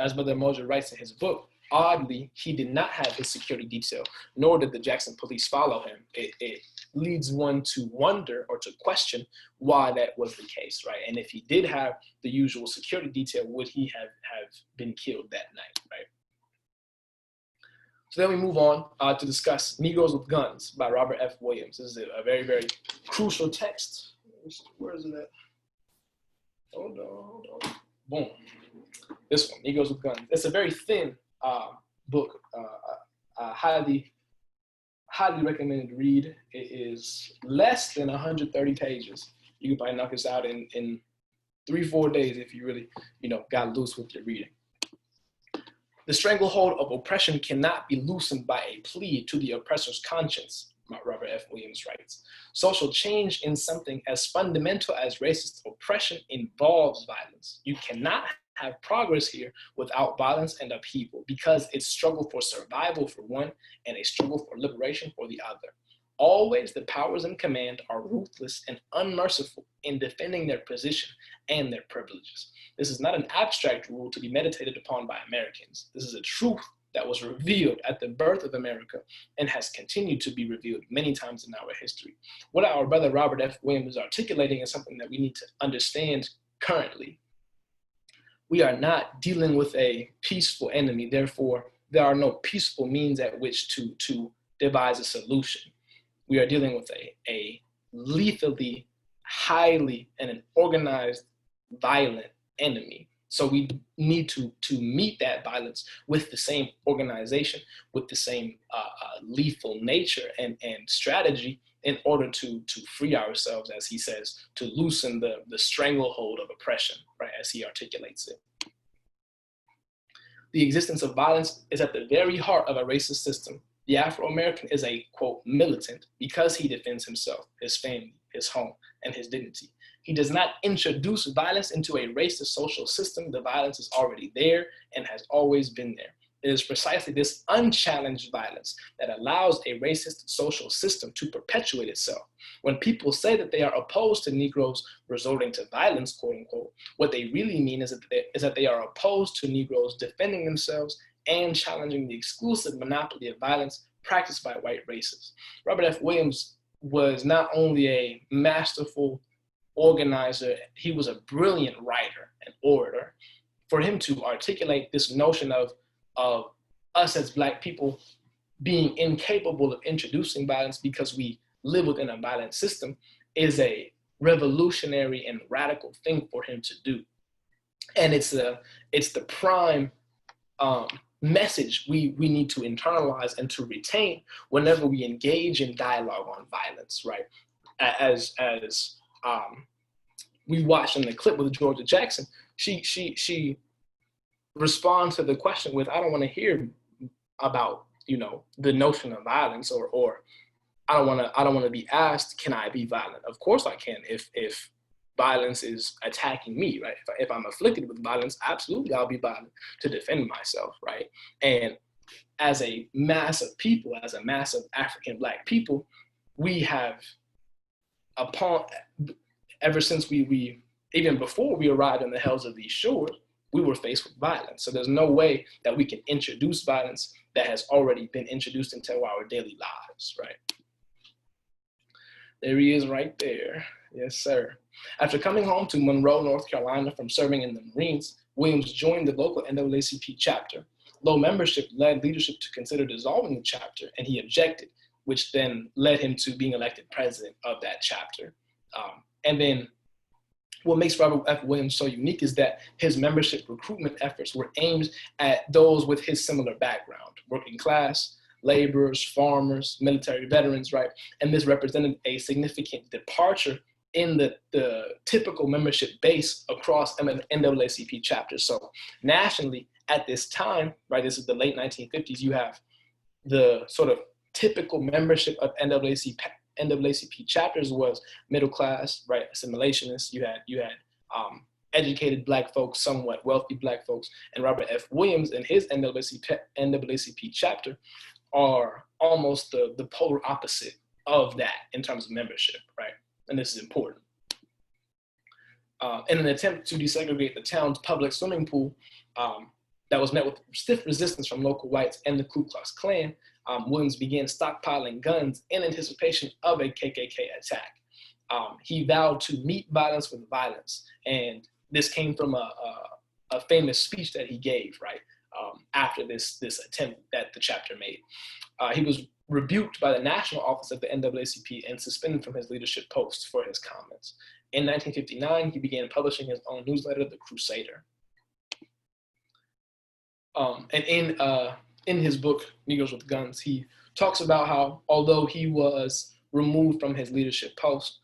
as Brother Moser writes in his book, oddly, he did not have his security detail, nor did the Jackson police follow him. It leads one to wonder or to question why that was the case, right? And if he did have the usual security detail, would he have been killed that night, right? So then we move on to discuss Negroes with Guns by Robert F. Williams. This is a very, very crucial text. Where is it at? Hold on. Boom. This one, Negroes with Guns. It's a very thin book. Highly recommended read. It is less than 130 pages. You can probably knock this out in 3-4 days if you really, got loose with your reading. The stranglehold of oppression cannot be loosened by a plea to the oppressor's conscience, Robert F. Williams writes. Social change in something as fundamental as racist oppression involves violence. You cannot have progress here without violence and upheaval, because it's struggle for survival for one and a struggle for liberation for the other. Always the powers in command are ruthless and unmerciful in defending their position and their privileges. This is not an abstract rule to be meditated upon by Americans. This is a truth that was revealed at the birth of America and has continued to be revealed many times in our history. What our brother Robert F. Williams is articulating is something that we need to understand currently. we are not dealing with a peaceful enemy. Therefore, there are no peaceful means at which to devise a solution. We are dealing with a lethally, highly, and an organized, violent enemy. So we need to meet that violence with the same organization, with the same lethal nature and strategy in order to free ourselves, as he says, to loosen the stranglehold of oppression, right, as he articulates it. The existence of violence is at the very heart of a racist system. The Afro-American is a, quote, militant because he defends himself, his family, his home, and his dignity. He does not introduce violence into a racist social system. The violence is already there and has always been there. It is precisely this unchallenged violence that allows a racist social system to perpetuate itself. When people say that they are opposed to Negroes resorting to violence, quote unquote, what they really mean is that they are opposed to Negroes defending themselves and challenging the exclusive monopoly of violence practiced by white racists. Robert F. Williams was not only a masterful organizer, he was a brilliant writer and orator. For him to articulate this notion of us as Black people being incapable of introducing violence because we live within a violent system is a revolutionary and radical thing for him to do. And it's the prime message we need to internalize and to retain whenever we engage in dialogue on violence, right? As we watched in the clip with Georgia Jackson, she responds to the question with, I don't want to hear about, the notion of violence, or I don't want to be asked, can I be violent? Of course I can if violence is attacking me, right? If I'm afflicted with violence, absolutely I'll be violent to defend myself, right? And as a mass of people, as a mass of African Black people, we have ever since we even before we arrived in the hells of these shores, we were faced with violence. So there's no way that we can introduce violence that has already been introduced into our daily lives, right? There he is right there. Yes, sir. After coming home to Monroe, North Carolina from serving in the Marines, Williams joined the local NAACP chapter. Low membership led leadership to consider dissolving the chapter, and he objected, which then led him to being elected president of that chapter. And then what makes Robert F. Williams so unique is that his membership recruitment efforts were aimed at those with his similar background, working class, laborers, farmers, military veterans, right? And this represented a significant departure in the typical membership base across NAACP chapters. So nationally at this time, right, this is the late 1950s, you have the sort of typical membership of NAACP chapters was middle class, right, assimilationists. You had educated Black folks, somewhat wealthy Black folks, and Robert F. Williams and his NAACP chapter are almost the polar opposite of that in terms of membership, right? And this is important. In an attempt to desegregate the town's public swimming pool that was met with stiff resistance from local whites and the Ku Klux Klan, Williams began stockpiling guns in anticipation of a KKK attack. He vowed to meet violence with violence, and this came from a famous speech that he gave, right, after this attempt that the chapter made. He was rebuked by the national office of the NAACP and suspended from his leadership post for his comments. In 1959, he began publishing his own newsletter, The Crusader. And in his book, Negroes with Guns, he talks about how, although he was removed from his leadership post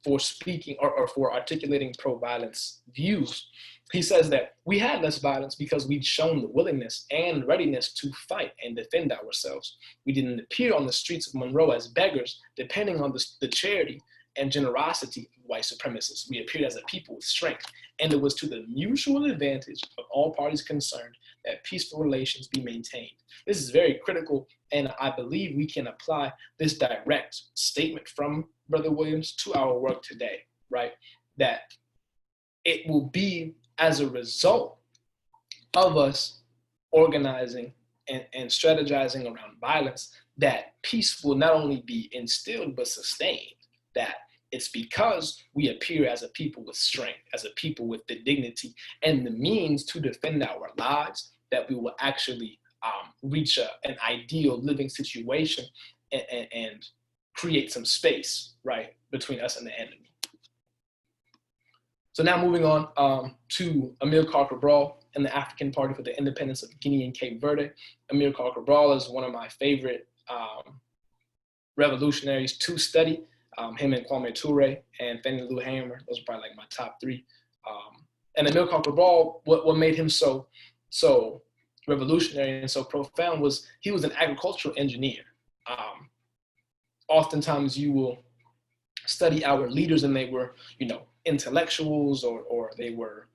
for speaking or for articulating pro-violence views, he says that we had less violence because we'd shown the willingness and readiness to fight and defend ourselves. We didn't appear on the streets of Monroe as beggars, depending on the charity and generosity of white supremacists. We appeared as a people with strength, and it was to the mutual advantage of all parties concerned that peaceful relations be maintained. This is very critical, and I believe we can apply this direct statement from Brother Williams to our work today, right? That it will be as a result of us organizing and strategizing around violence that peace will not only be instilled but sustained, that It's because we appear as a people with strength, as a people with the dignity and the means to defend our lives, that we will actually reach an ideal living situation and create some space, right, between us and the enemy. So now moving on to Amilcar Cabral and the African Party for the Independence of Guinea and Cape Verde. Amilcar Cabral is one of my favorite revolutionaries to study. Him and Kwame Ture and Fannie Lou Hamer, those are probably like my top three. And Amilcar Cabral, what made him so revolutionary and so profound was he was an agricultural engineer. Oftentimes you will study our leaders and they were, intellectuals or they were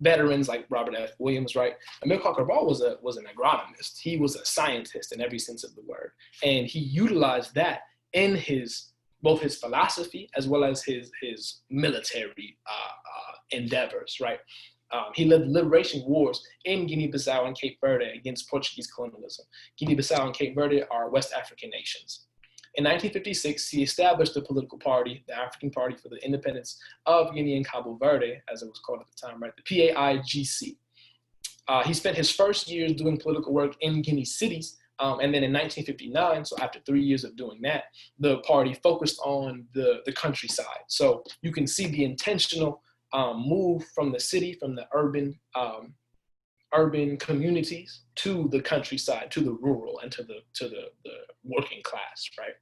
veterans like Robert F. Williams, right? Amilcar Cabral was an agronomist. He was a scientist in every sense of the word. And he utilized that in both his philosophy as well as his military endeavors, right? He led the liberation wars in Guinea-Bissau and Cape Verde against Portuguese colonialism. Guinea-Bissau and Cape Verde are West African nations. In 1956, he established the political party, the African Party for the Independence of Guinea and Cabo Verde, as it was called at the time, right? The PAIGC. He spent his first years doing political work in Guinea cities, and then in 1959, so after 3 years of doing that, the party focused on the countryside. So you can see the intentional move from the city, from the urban communities to the countryside, to the rural, and to the working class, right?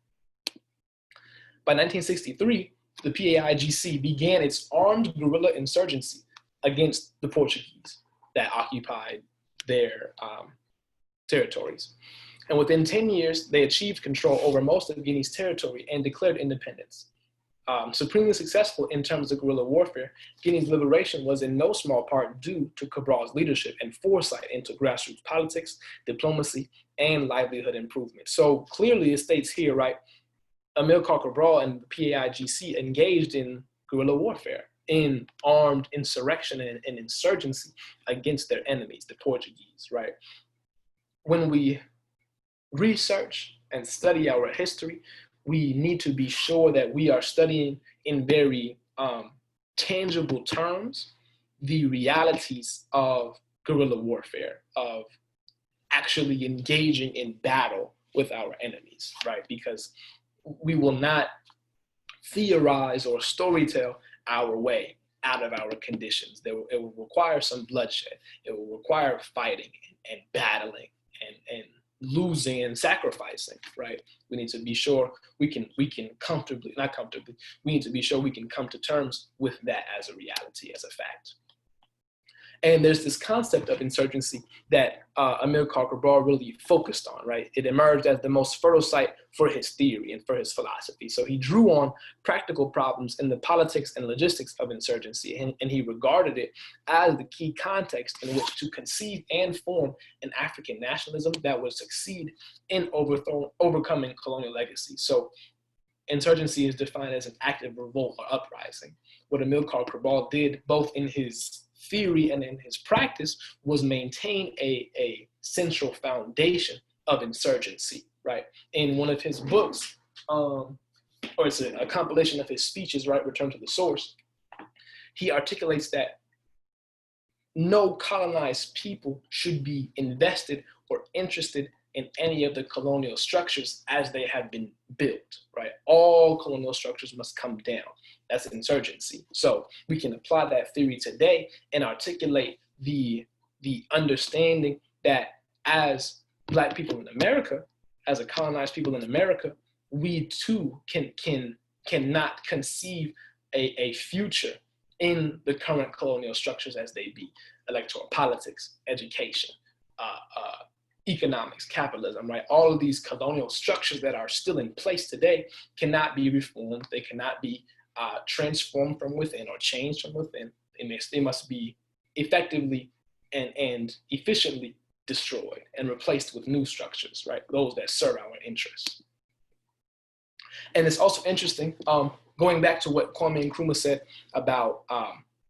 By 1963, the PAIGC began its armed guerrilla insurgency against the Portuguese that occupied their territories. And within 10 years, they achieved control over most of Guinea's territory and declared independence. Supremely successful in terms of guerrilla warfare, Guinea's liberation was in no small part due to Cabral's leadership and foresight into grassroots politics, diplomacy, and livelihood improvement. So clearly it states here, right, Amilcar Cabral and the PAIGC engaged in guerrilla warfare, in armed insurrection and insurgency against their enemies, the Portuguese, right? When we research and study our history, we need to be sure that we are studying in very tangible terms the realities of guerrilla warfare, of actually engaging in battle with our enemies, right? Because we will not theorize or storytell our way out of our conditions. It will require some bloodshed. It will require fighting and battling and losing and sacrificing, right? We need to be sure we can comfortably, not comfortably, we need to be sure we can come to terms with that as a reality, as a fact. And there's this concept of insurgency that Amilcar Cabral really focused on, right? It emerged as the most fertile site for his theory and for his philosophy. So he drew on practical problems in the politics and logistics of insurgency, and he regarded it as the key context in which to conceive and form an African nationalism that would succeed in overcoming colonial legacy. So insurgency is defined as an active revolt or uprising. What Amilcar Cabral did, both in his theory and in his practice, was maintain a central foundation of insurgency, right? In one of his books, or it's a compilation of his speeches, right, Return to the Source, he articulates that no colonized people should be invested or interested in any of the colonial structures as they have been built, right? All colonial structures must come down. That's insurgency. So we can apply that theory today and articulate the understanding that as Black people in America, as a colonized people in America, we too cannot conceive a future in the current colonial structures as they be: electoral politics, education, economics, capitalism, right? All of these colonial structures that are still in place today cannot be reformed. They cannot be transformed from within or changed from within. They must be effectively and efficiently destroyed and replaced with new structures, right? Those that serve our interests. And it's also interesting, going back to what Kwame Nkrumah said about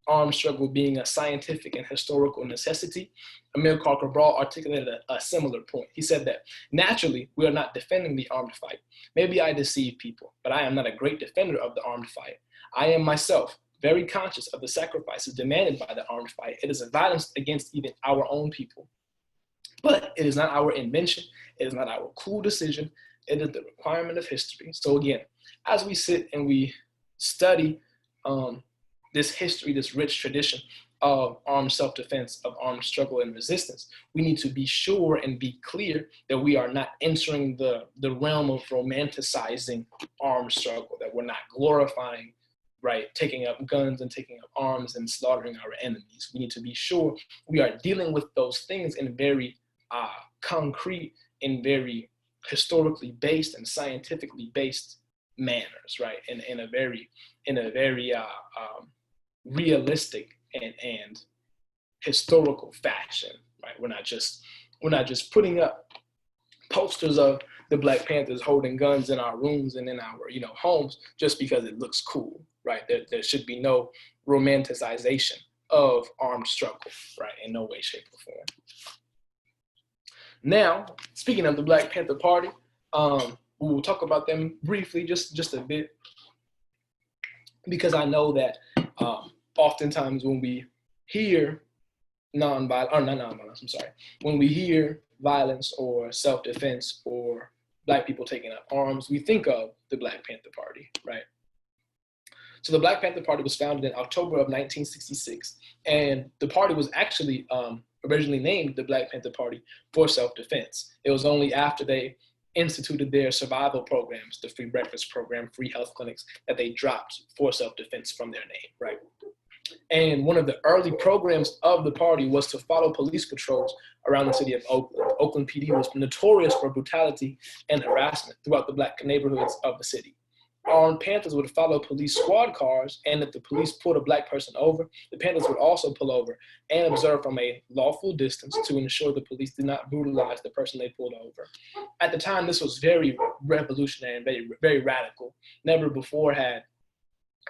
armed struggle being a scientific and historical necessity, Amilcar Cabral articulated a similar point. He said that naturally, we are not defending the armed fight. Maybe I deceive people, but I am not a great defender of the armed fight. I am myself very conscious of the sacrifices demanded by the armed fight. It is a violence against even our own people. But it is not our invention. It is not our cool decision. It is the requirement of history. So again, as we sit and we study this history, this rich tradition of armed self-defense, of armed struggle and resistance, we need to be sure and be clear that we are not entering the realm of romanticizing armed struggle, that we're not glorifying, right, taking up guns and taking up arms and slaughtering our enemies. We need to be sure we are dealing with those things in very concrete, in very historically based and scientifically based manners, right? In a very realistic and historical fashion, right? We're not just putting up posters of the Black Panthers holding guns in our rooms and in our homes just because it looks cool, right? There should be no romanticization of armed struggle, right? In no way, shape, or form. Now, speaking of the Black Panther Party, we will talk about them briefly, just a bit, because I know that oftentimes when we hear when we hear violence or self-defense or Black people taking up arms, we think of the Black Panther Party, right? So the Black Panther Party was founded in October of 1966, and the party was actually originally named the Black Panther Party for self-defense. It was only after they instituted their survival programs, the free breakfast program, free health clinics, that they dropped for self-defense from their name, right? And one of the early programs of the party was to follow police patrols around the city of Oakland. Oakland PD was notorious for brutality and harassment throughout the Black neighborhoods of the city. Armed Panthers would follow police squad cars, and if the police pulled a Black person over, the Panthers would also pull over and observe from a lawful distance to ensure the police did not brutalize the person they pulled over. At the time, this was very revolutionary and very, very radical. Never before had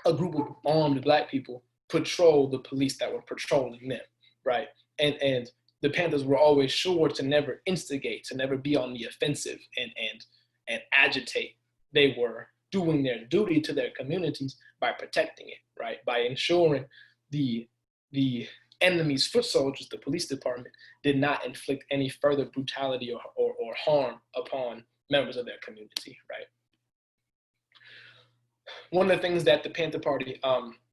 a group of armed Black people patrol the police that were patrolling them, right? And the Panthers were always sure to never instigate, to never be on the offensive and agitate. They were doing their duty to their communities by protecting it, right? By ensuring the enemy's foot soldiers, the police department, did not inflict any further brutality or harm upon members of their community, right? One of the things that the Panther Party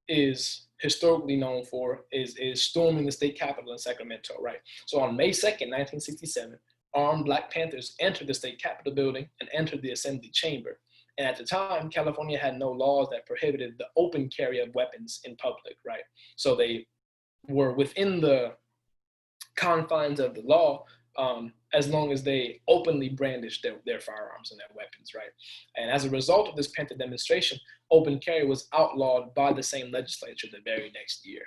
is historically known for is storming the state capitol in Sacramento, right? So on May 2nd, 1967, armed Black Panthers entered the state capitol building and entered the assembly chamber. And at the time, California had no laws that prohibited the open carry of weapons in public, right? So they were within the confines of the law as long as they openly brandished their firearms and their weapons, right? And as a result of this Panther demonstration, open carry was outlawed by the same legislature the very next year,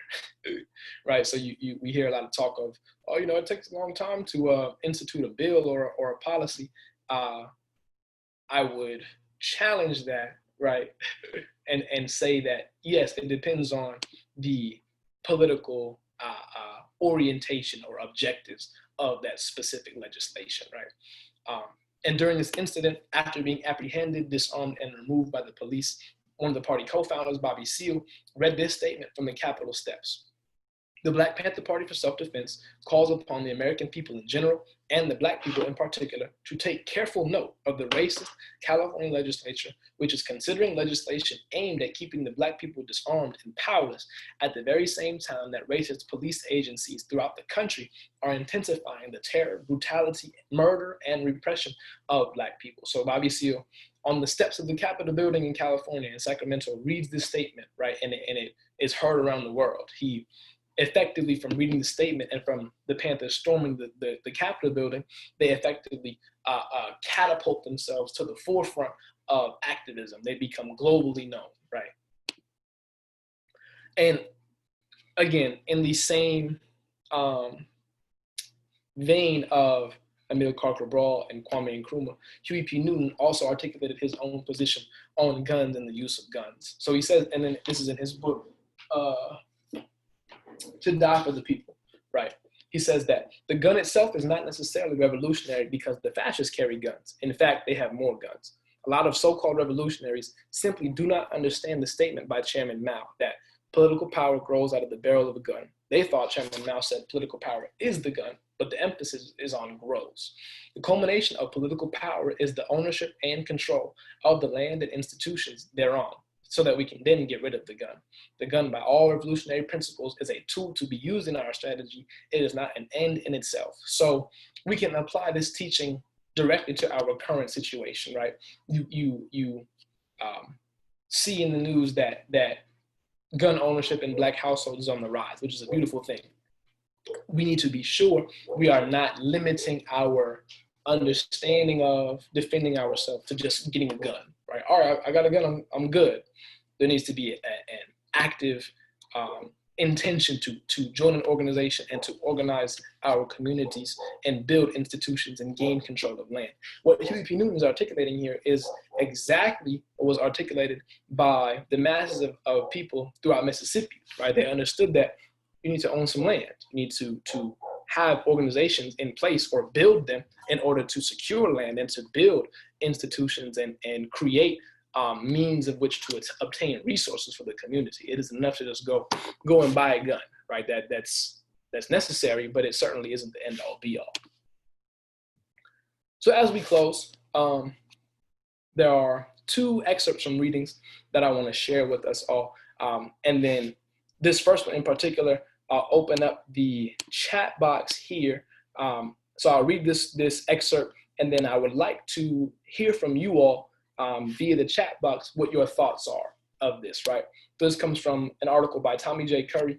right? So we hear a lot of talk of, oh, it takes a long time to institute a bill or a policy. I would challenge that, right? and say that, yes, it depends on the political orientation or objectives of that specific legislation, right? And during this incident, after being apprehended, disarmed, and removed by the police, one of the party co-founders, Bobby Seale, read this statement from the Capitol steps. The Black Panther Party for Self-Defense calls upon the American people in general and the Black people in particular to take careful note of the racist California legislature, which is considering legislation aimed at keeping the Black people disarmed and powerless at the very same time that racist police agencies throughout the country are intensifying the terror, brutality, murder, and repression of Black people. So Bobby Seale, on the steps of the Capitol building in California, in Sacramento, reads this statement, right? And it is heard around the world. He effectively, from reading the statement and from the Panthers storming the Capitol building, they effectively catapult themselves to the forefront of activism. They become globally known, right? And again, in the same vein of Amilcar Cabral and Kwame Nkrumah, Huey P. Newton also articulated his own position on guns and the use of guns. So he says, and then this is in his book, to die for the people, right? He says that the gun itself is not necessarily revolutionary because the fascists carry guns. In fact, they have more guns. A lot of so-called revolutionaries simply do not understand the statement by Chairman Mao that political power grows out of the barrel of a gun. They thought Chairman Mao said political power is the gun, but the emphasis is on grows. The culmination of political power is the ownership and control of the land and institutions thereon, so that we can then get rid of the gun. The gun, by all revolutionary principles, is a tool to be used in our strategy. It is not an end in itself. So we can apply this teaching directly to our current situation, right? You see in the news that gun ownership in Black households is on the rise, which is a beautiful thing. We need to be sure we are not limiting our understanding of defending ourselves to just getting a gun, right? All right, I got a gun, I'm good. There needs to be an active intention to join an organization and to organize our communities and build institutions and gain control of land. What Huey P. Newton is articulating here is exactly what was articulated by the masses of people throughout Mississippi, right? They understood that you need to own some land. You need to have organizations in place or build them in order to secure land and to build institutions and create means of which to obtain resources for the community. It is enough to just go and buy a gun, right? That's necessary, but it certainly isn't the end all be all. So as we close, there are two excerpts from readings that I want to share with us all. And then this first one in particular, I'll open up the chat box here. So I'll read this excerpt, and then I would like to hear from you all via the chat box what your thoughts are of this, right? This comes from an article by Tommy J. Curry.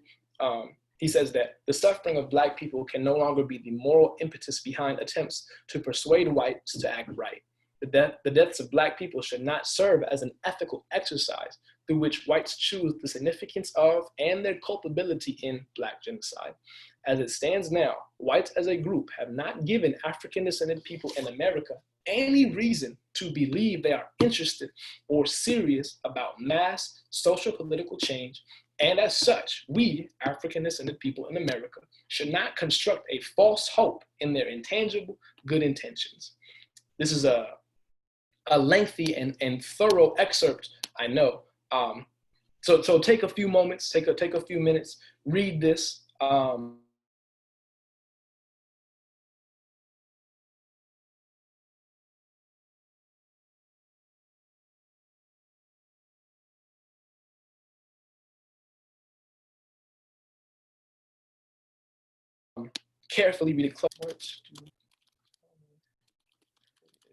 He says that the suffering of Black people can no longer be the moral impetus behind attempts to persuade whites to act right. The deaths of Black people should not serve as an ethical exercise through which whites choose the significance of and their culpability in Black genocide. As it stands now, whites as a group have not given African-descended people in America any reason to believe they are interested or serious about mass social political change. And as such, we, African-descended people in America, should not construct a false hope in their intangible good intentions. This is a lengthy and thorough excerpt, I know. So take a few moments, take a few minutes, read this. Carefully read it close.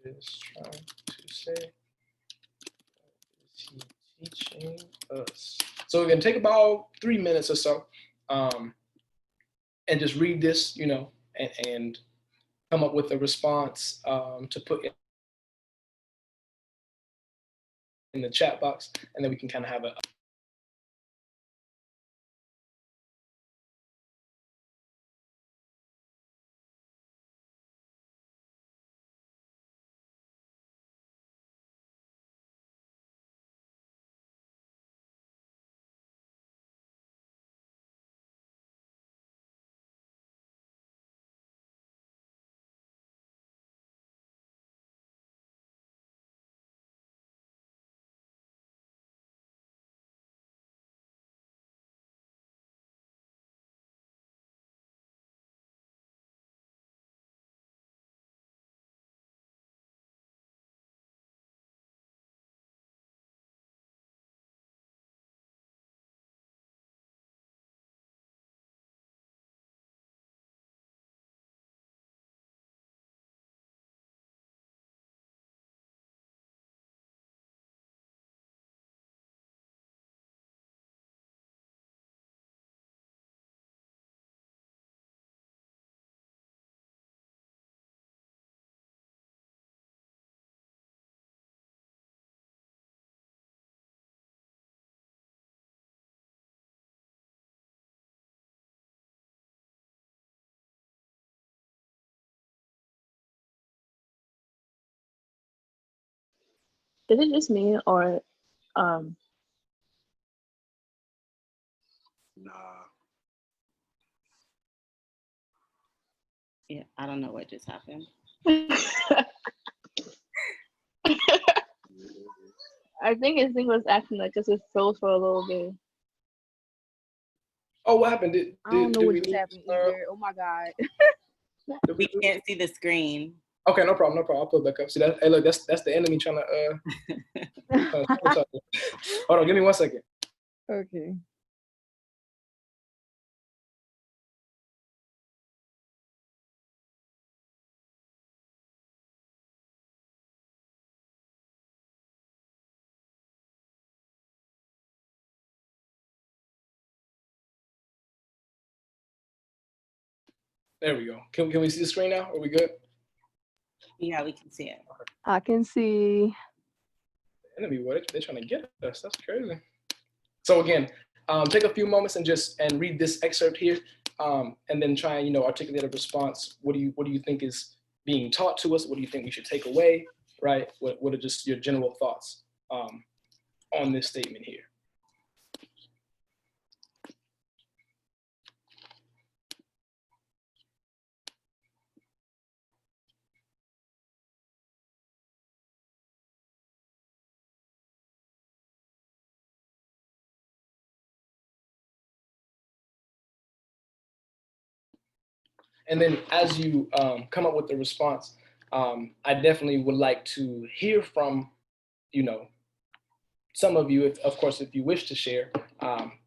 What is trying to say? What is he teaching us? So we're gonna take about 3 minutes or so, and just read this, and come up with a response to put in the chat box, and then we can kind of have a Is it just me or Nah. Yeah, I don't know what just happened. I think his thing was acting like just his throat for a little bit. Oh, what happened? I don't know did what we just lose, happened either. Oh my God. did We we lose? can't see the screen. Okay, no problem. I'll put it back up. See that? Hey, look, that's the enemy trying to Hold on, give me 1 second. Okay. There we go. Can we see the screen now? Are we good? Yeah, we can see it. I can see. Enemy, what? They're trying to get us. That's crazy. So again, take a few moments and read this excerpt here, and then try and articulate a response. What do you think is being taught to us? What do you think we should take away? Right? What are just your general thoughts on this statement here? And then as you come up with the response, I definitely would like to hear from, some of you, if you wish to share,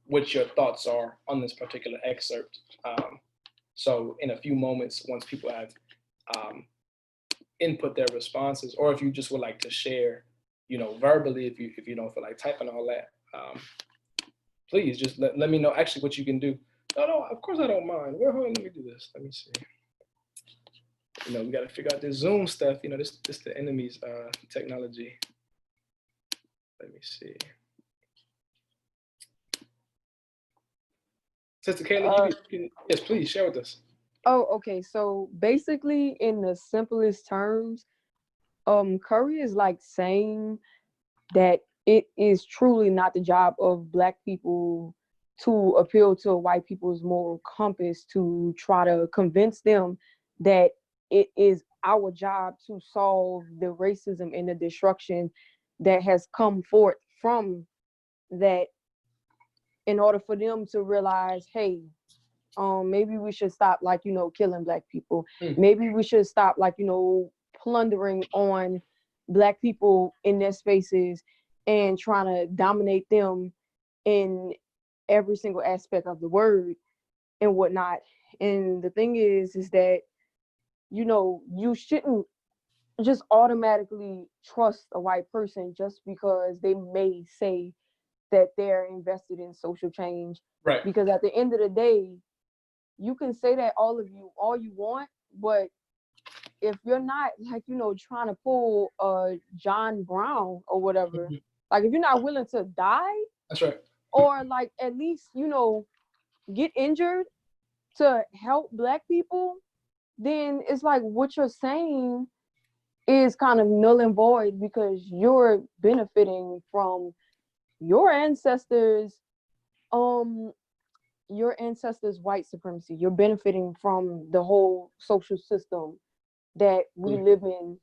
what your thoughts are on this particular excerpt. So in a few moments, once people have input their responses, or if you just would like to share, verbally, if you don't feel like typing all that, please just let me know actually what you can do. No, of course I don't mind. Hold on, let me do this. Let me see. We got to figure out this Zoom stuff. This the enemy's technology. Let me see. Sister Kayla, yes, please share with us. Oh, okay. So basically, in the simplest terms, Curry is like saying that it is truly not the job of Black people to appeal to white people's moral compass to try to convince them that it is our job to solve the racism and the destruction that has come forth from that, in order for them to realize, hey, maybe we should stop killing Black people. Maybe we should stop plundering on Black people in their spaces and trying to dominate them in every single aspect of the word and whatnot. And the thing is that you shouldn't just automatically trust a white person just because they may say that they're invested in social change. Right. Because at the end of the day, you can say that all you want, but if you're not trying to pull John Brown or whatever, like if you're not willing to die, that's right, or like at least get injured to help Black people, then it's like what you're saying is kind of null and void, because you're benefiting from your ancestors' white supremacy. You're benefiting from the whole social system that we live in,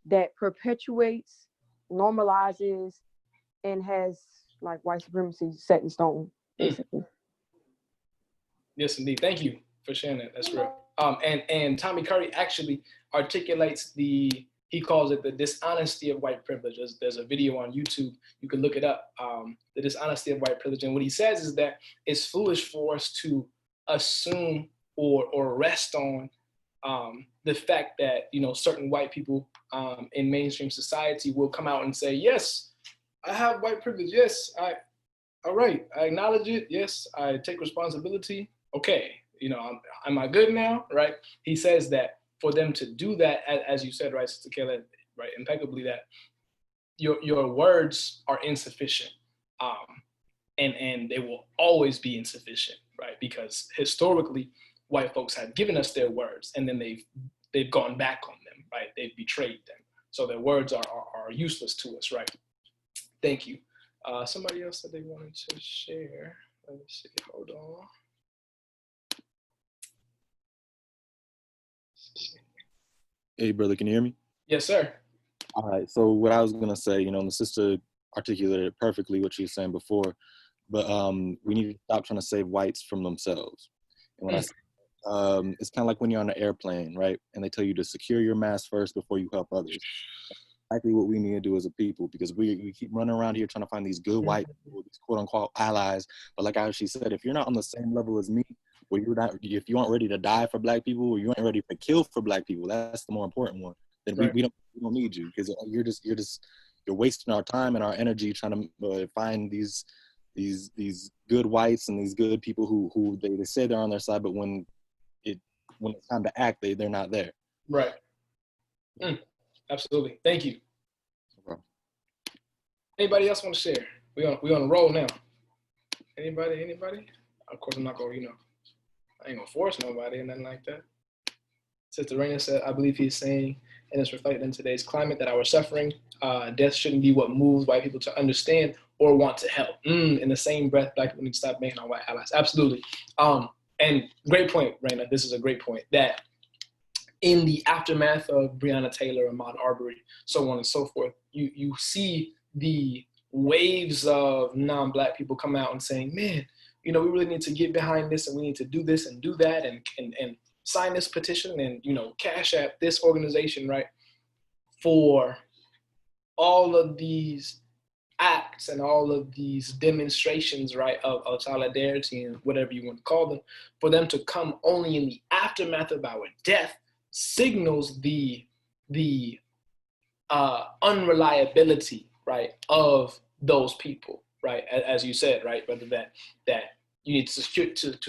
that perpetuates, normalizes, and has like white supremacy set in stone, basically. Yes, indeed. Thank you for sharing that. That's real. And Tommy Curry actually articulates he calls it the dishonesty of white privilege. There's a video on YouTube. You can look it up. The dishonesty of white privilege. And what he says is that it's foolish for us to assume or rest on the fact that certain white people in mainstream society will come out and say, yes, I have white privilege. Yes, all right, I acknowledge it. Yes, I take responsibility. Okay, am I good now? Right? He says that for them to do that, as you said, right, Sister Kayla, right, impeccably, that your words are insufficient, and they will always be insufficient, right? Because historically, white folks have given us their words, and then they've gone back on them, right? They've betrayed them, so their words are useless to us, right? Thank you. Somebody else said they wanted to share. Let me see. Hold on. Hey, brother, can you hear me? Yes, sir. All right. So what I was gonna say, the sister articulated perfectly what she was saying before, but we need to stop trying to save whites from themselves. And when I say, it's kind of like when you're on an airplane, right? And they tell you to secure your mask first before you help others. Exactly what we need to do as a people, because we keep running around here trying to find these good white people, these quote unquote allies. But like she said, if you're not on the same level as me, or if you aren't ready to die for black people, or you aren't ready to kill for black people, that's the more important one. Then Right. we don't need you, because you're wasting our time and our energy trying to find these good whites and these good people who they say they're on their side, but when it's time to act, they're not there. Right. Absolutely. Thank you. Okay. Anybody else want to share? We on a roll now. Anybody? Of course, I'm not gonna, I ain't gonna force nobody or nothing like that. Sister Raina said, I believe he's saying, and it's reflected in today's climate, that our suffering, death shouldn't be what moves white people to understand or want to help. In the same breath, black people need to stop banging on white allies. Absolutely. And great point, Raina. This is a great point, that in the aftermath of Breonna Taylor, Ahmaud Arbery, so on and so forth, you see the waves of non-black people come out and saying, man, we really need to get behind this, and we need to do this and do that, and sign this petition, and cash app this organization, right, for all of these acts and all of these demonstrations, right, of solidarity and whatever you want to call them, for them to come only in the aftermath of our death signals the unreliability, right, of those people, right, as you said, right, brother, that you need to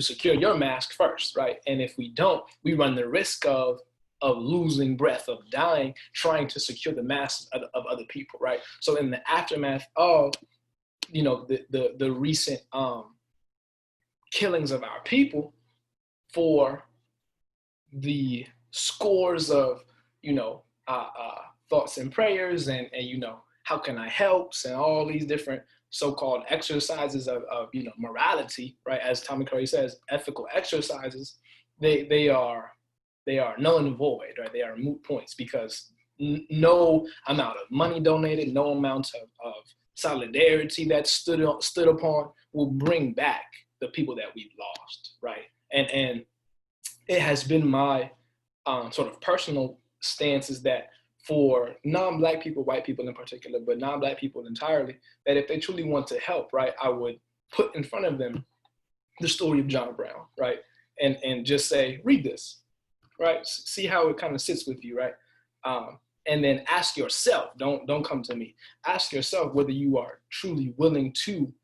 secure your mask first, right, and if we don't, we run the risk of losing breath, of dying, trying to secure the masks of other people, right? So in the aftermath of, the recent killings of our people, for the scores of, thoughts and prayers and how can I help, and all these different so-called exercises of morality, right? As Tommy Curry says, ethical exercises, they are null and void, right? They are moot points, because no amount of money donated, no amount of solidarity that stood upon will bring back the people that we've lost, right? And it has been my sort of personal stance is that for non-black people, white people in particular, but non-black people entirely, that if they truly want to help, right, I would put in front of them the story of John Brown, right? And just say, read this, right? See how it kind of sits with you, right? And then ask yourself, don't come to me. Ask yourself whether you are truly willing to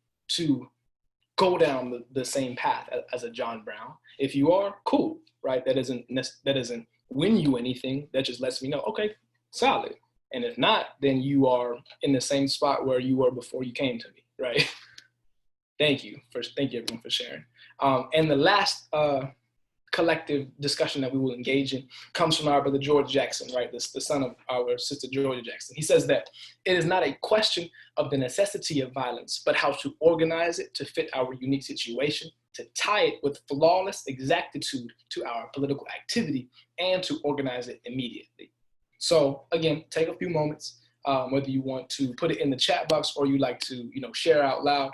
go down the same path as a John Brown. If you are, cool, right? That doesn't win you anything. That just lets me know, okay, solid. And if not, then you are in the same spot where you were before you came to me, right? Thank you everyone for sharing. And the last collective discussion that we will engage in comes from our brother George Jackson, right? The son of our sister Georgia Jackson. He says that it is not a question of the necessity of violence, but how to organize it to fit our unique situation, to tie it with flawless exactitude to our political activity, and to organize it immediately. So again, take a few moments, whether you want to put it in the chat box or you like to, share out loud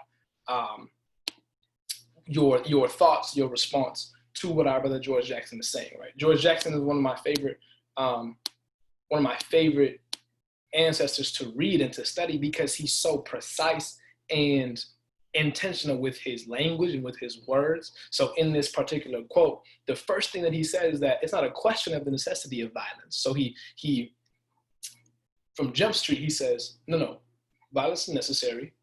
your thoughts, your response to what our brother George Jackson is saying, right? George Jackson is one of my favorite ancestors to read and to study, because he's so precise and intentional with his language and with his words. So in this particular quote, the first thing that he says is that it's not a question of the necessity of violence. So he from Jump Street, he says, no, violence is necessary,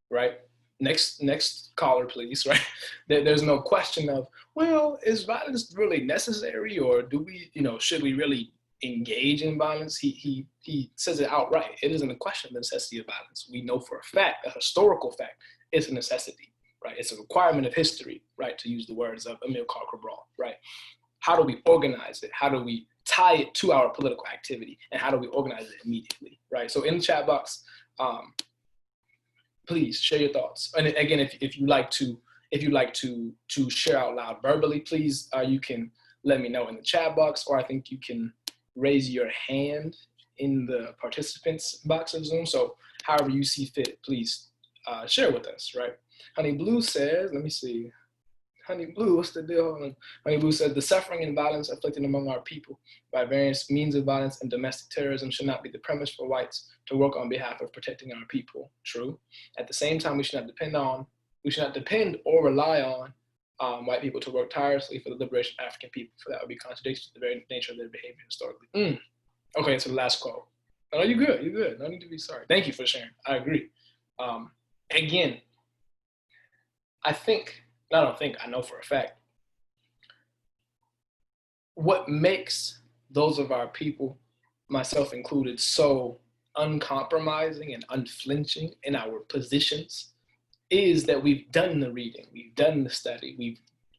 right? Next caller, please, right? There's no question of, well, is violence really necessary, or do we, should we really engage in violence? He says it outright. It isn't a question of the necessity of violence. We know for a fact, a historical fact, it's a necessity, right? It's a requirement of history, right? To use the words of Amilcar Cabral, right? How do we organize it? How do we tie it to our political activity? And how do we organize it immediately, right? So in the chat box, please share your thoughts. And again, if you like to share out loud verbally, please, you can let me know in the chat box, or I think you can raise your hand in the participants box of Zoom. So however you see fit, please share with us, right? Honey Blue says, let me see. Honey Blue, what's the deal? Honey Blue says, the suffering and violence inflicted among our people by various means of violence and domestic terrorism should not be the premise for whites to work on behalf of protecting our people. True. At the same time, we should not depend or rely on white people to work tirelessly for the liberation of African people, for that would be contradiction to the very nature of their behavior historically. Okay, so the last quote. Oh, you're good, you're good. No need to be sorry. Thank you for sharing. I agree. Again, I know for a fact, what makes those of our people, myself included, so uncompromising and unflinching in our positions is that we've done the reading, we've done the study,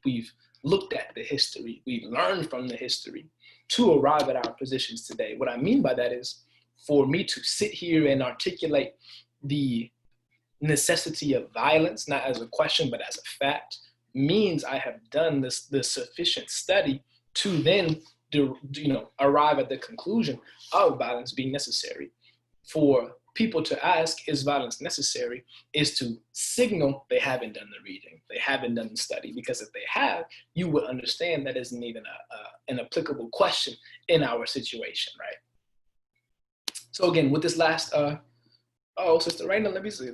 we've looked at the history, we've learned from the history to arrive at our positions today. What I mean by that is, for me to sit here and articulate the necessity of violence, not as a question, but as a fact, means I have done the sufficient study to then arrive at the conclusion of violence being necessary. For people to ask, is violence necessary, is to signal they haven't done the reading, they haven't done the study, because if they have, you would understand that isn't even an applicable question in our situation, right? So again, with this last, Sister Raina, let me see.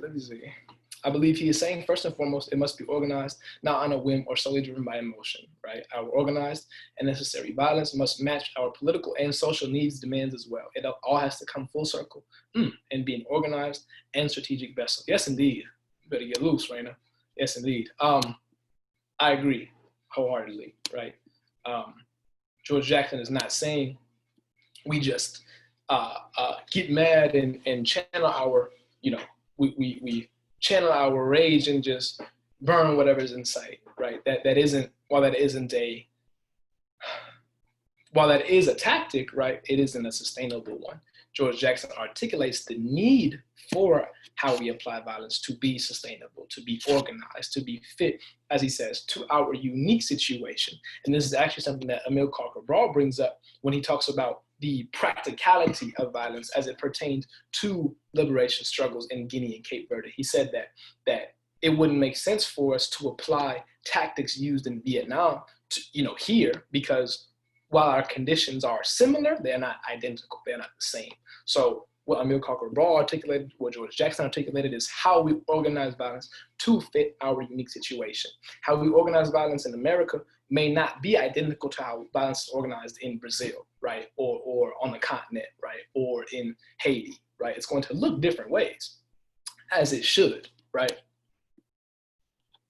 I believe he is saying, first and foremost, it must be organized, not on a whim or solely driven by emotion, right? Our organized and necessary violence must match our political and social needs, demands as well. It all has to come full circle and be an organized and strategic vessel. Yes, indeed. You better get loose, Raina. Yes, indeed. I agree wholeheartedly, right? George Jackson is not saying we just get mad and channel our, we channel our rage and just burn whatever's in sight, right? While that is a tactic, right, it isn't a sustainable one. George Jackson articulates the need for how we apply violence to be sustainable, to be organized, to be fit, as he says, to our unique situation. And this is actually something that Emil Carter-Brawl brings up when he talks about the practicality of violence as it pertained to liberation struggles in Guinea and Cape Verde. He said that it wouldn't make sense for us to apply tactics used in Vietnam to, here, because while our conditions are similar, they're not identical, they're not the same. So what Emil Carter-Brawl articulated, what George Jackson articulated, is how we organize violence to fit our unique situation. How we organize violence in America may not be identical to how violence is organized in Brazil, right? Or on the continent, right? Or in Haiti, right? It's going to look different ways, as it should, right?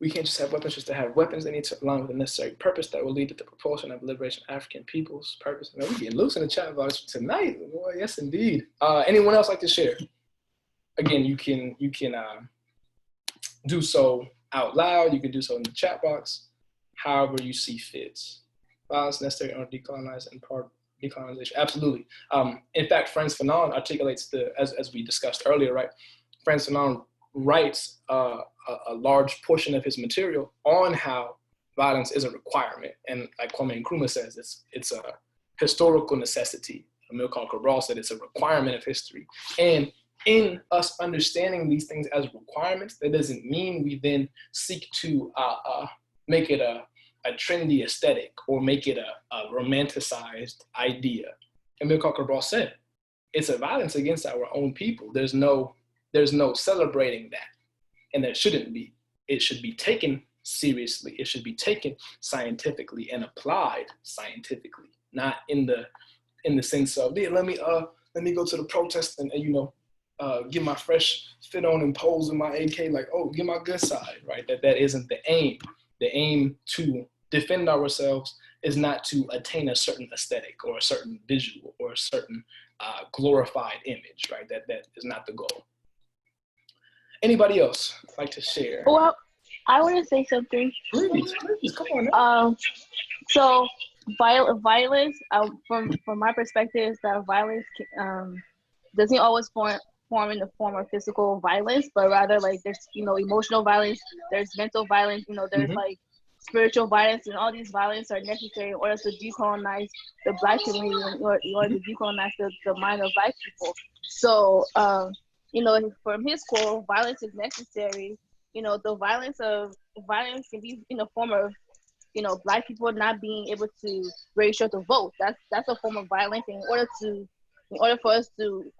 We can't just have weapons just to have weapons. They need to align with the necessary purpose that will lead to the propulsion of liberation of African people's purpose. Now, we're getting loose in the chat box tonight. Boy, yes, indeed. Anyone else like to share? Again, you can do so out loud. You can do so in the chat box, however you see fit. Violence necessary on decolonize and part decolonization. Absolutely. In fact, Frantz Fanon articulates as we discussed earlier, right? Frantz Fanon writes a large portion of his material on how violence is a requirement. And like Kwame Nkrumah says, it's a historical necessity. Emil Carter-Brawl said it's a requirement of history. And in us understanding these things as requirements, that doesn't mean we then seek to make it a trendy aesthetic or make it a romanticized idea. Emil Carter-Brawl said, it's a violence against our own people. There's no celebrating that, and there shouldn't be. It should be taken seriously. It should be taken scientifically and applied scientifically, not in the sense of, yeah, let me go to the protest and get my fresh fit on and pose in my AK, like, oh, get my good side, right? That isn't the aim. The aim to defend ourselves is not to attain a certain aesthetic or a certain visual or a certain glorified image, right? That is not the goal. Anybody else like to share? Well, I want to say something. Please, come on now. So violence, from my perspective, is that violence doesn't always form in the form of physical violence, but rather like there's emotional violence, there's mental violence, there's like spiritual violence and all these violence are necessary in order to decolonize the Black community, in order to decolonize the mind of Black people. So, from his quote, violence is necessary. The violence can be in the form of, Black people not being able to register to vote. That's a form of violence. In order for us to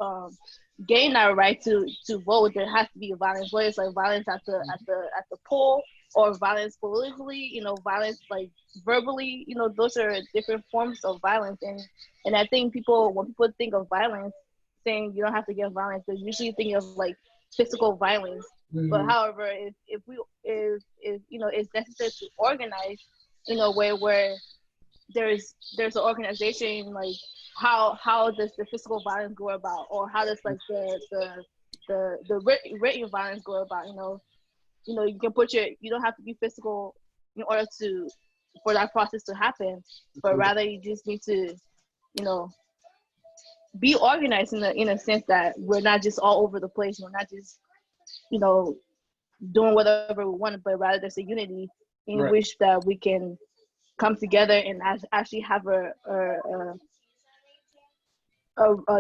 gain our right to vote, there has to be violence. Whether it's like violence at the poll or violence politically, violence like verbally, those are different forms of violence. And I think when people think of violence, saying you don't have to get violence, they usually think of like physical violence. Mm-hmm. But however, if it's necessary to organize, where there's an organization, like how does the physical violence go about, or how does like the written violence go about? You can you don't have to be physical in order for that process to happen, but rather you just need to, be organized in a sense that we're not just all over the place. We're not just, doing whatever we want, but rather there's a unity in right. which that we can come together and actually have a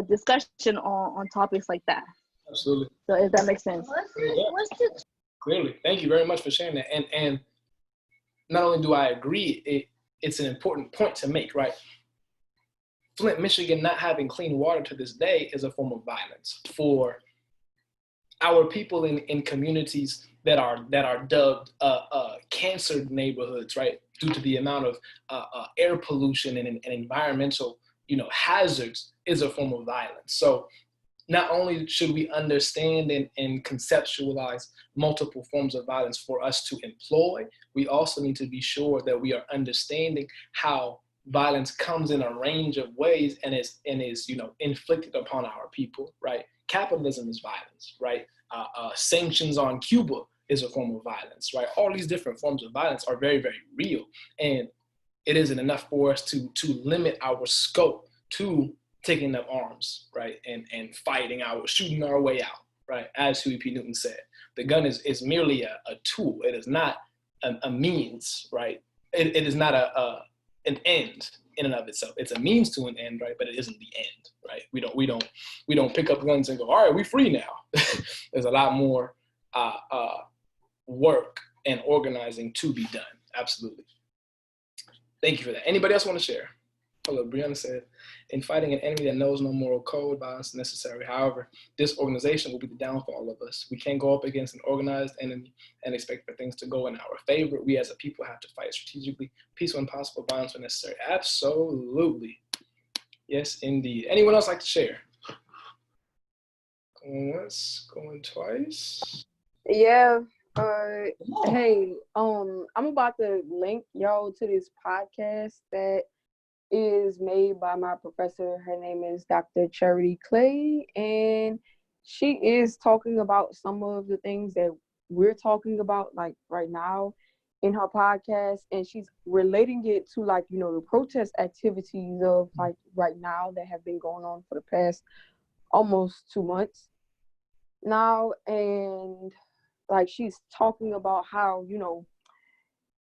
discussion on topics like that. Absolutely. So if that makes sense. Clearly. Thank you very much for sharing that. And not only do I agree, it's an important point to make, right? Flint, Michigan not having clean water to this day is a form of violence for our people in communities that are dubbed cancer neighborhoods, right? Due to the amount of air pollution and environmental, hazards, is a form of violence. So not only should we understand and conceptualize multiple forms of violence for us to employ, we also need to be sure that we are understanding how violence comes in a range of ways and is inflicted upon our people, right? Capitalism is violence, right? Sanctions on Cuba is a form of violence, right? All these different forms of violence are very, very real. And it isn't enough for us to limit our scope to taking up arms, right? And shooting our way out, right? As Huey P. Newton said, the gun is merely a tool. It is not a means, right? It is not an end in and of itself. It's a means to an end, right? But it isn't the end, right? We don't pick up guns and go, all right, we free now. There's a lot more work and organizing to be done. Absolutely. Thank you for that. Anybody else want to share? Hello, Brianna said, in fighting an enemy that knows no moral code, violence is necessary. However, this organization will be the downfall of us. We can't go up against an organized enemy and expect for things to go in our favor. We as a people have to fight strategically. Peace when possible, violence when necessary. Absolutely. Yes, indeed. Anyone else like to share? Going once, going twice. Yeah. Hey, I'm about to link y'all to this podcast that is made by my professor. Her name is Dr. Charity Clay, and she is talking about some of the things that we're talking about like right now in her podcast, and she's relating it to like, the protest activities of like right now that have been going on for the past almost 2 months now. And like she's talking about how,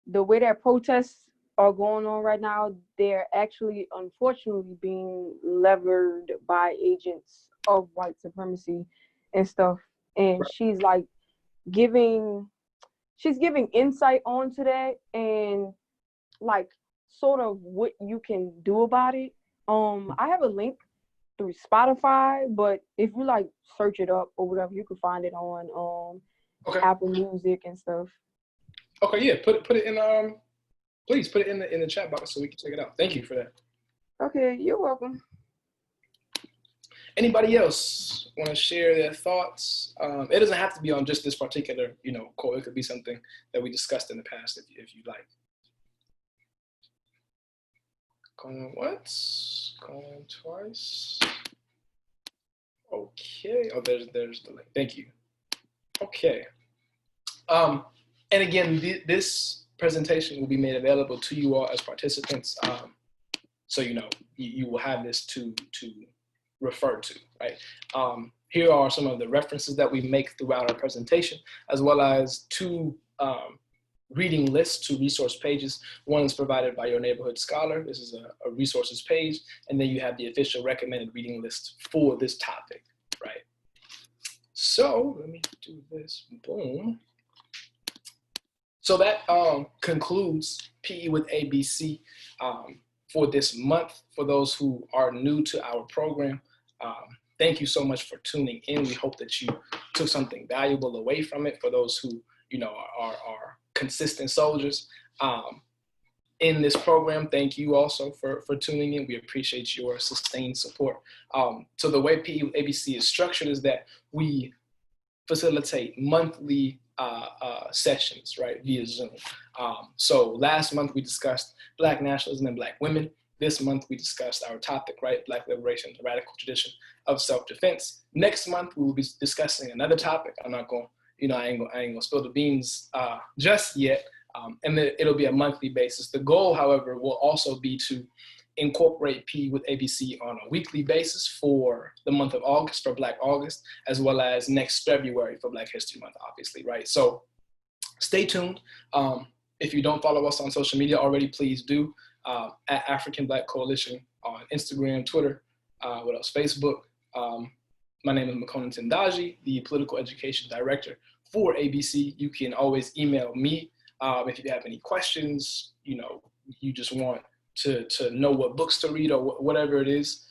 the way that protests are going on right now, they're actually unfortunately being levered by agents of white supremacy and stuff. And Right. she's like giving insight onto that and like sort of what you can do about it. I have a link through Spotify, but if you like search it up or whatever, you can find it on Okay. Apple Music and stuff. Okay, yeah, put it in please put it in the chat box so we can check it out. Thank you for that. Okay, you're welcome. Anybody else want to share their thoughts? It doesn't have to be on just this particular, quote. It could be something that we discussed in the past if you'd like. Going once, going twice. Okay. Oh, there's the link. Thank you. Okay. And again, this presentation will be made available to you all as participants. So you will have this to refer to, right? Here are some of the references that we make throughout our presentation, as well as two reading lists, 2 resource pages. One is provided by your neighborhood scholar. This is a resources page. And then you have the official recommended reading list for this topic, right? So let me do this, boom. So that concludes PE with ABC for this month. For those who are new to our program, thank you so much for tuning in. We hope that you took something valuable away from it. For those who, you know, are consistent soldiers in this program, thank you also for tuning in. We appreciate your sustained support. So the way PE with ABC is structured is that we facilitate monthly sessions, right, via Zoom. So last month we discussed Black nationalism and Black women. This month we discussed our topic, right, Black liberation, the radical tradition of self-defense. Next month we will be discussing another topic. I'm not going, you know, I ain't gonna spill the beans just yet. And then it'll be a monthly basis. The goal, however, will also be to incorporate P with ABC on a weekly basis for the month of August, for Black August, as well as next February for Black History Month, obviously, right? So stay tuned. If you don't follow us on social media already, please do. At African Black Coalition on Instagram, Twitter, what else, Facebook. My name is Makonnen Tendaji, the Political Education Director for ABC. You can always email me if you have any questions, you know, you just want to know what books to read or whatever it is,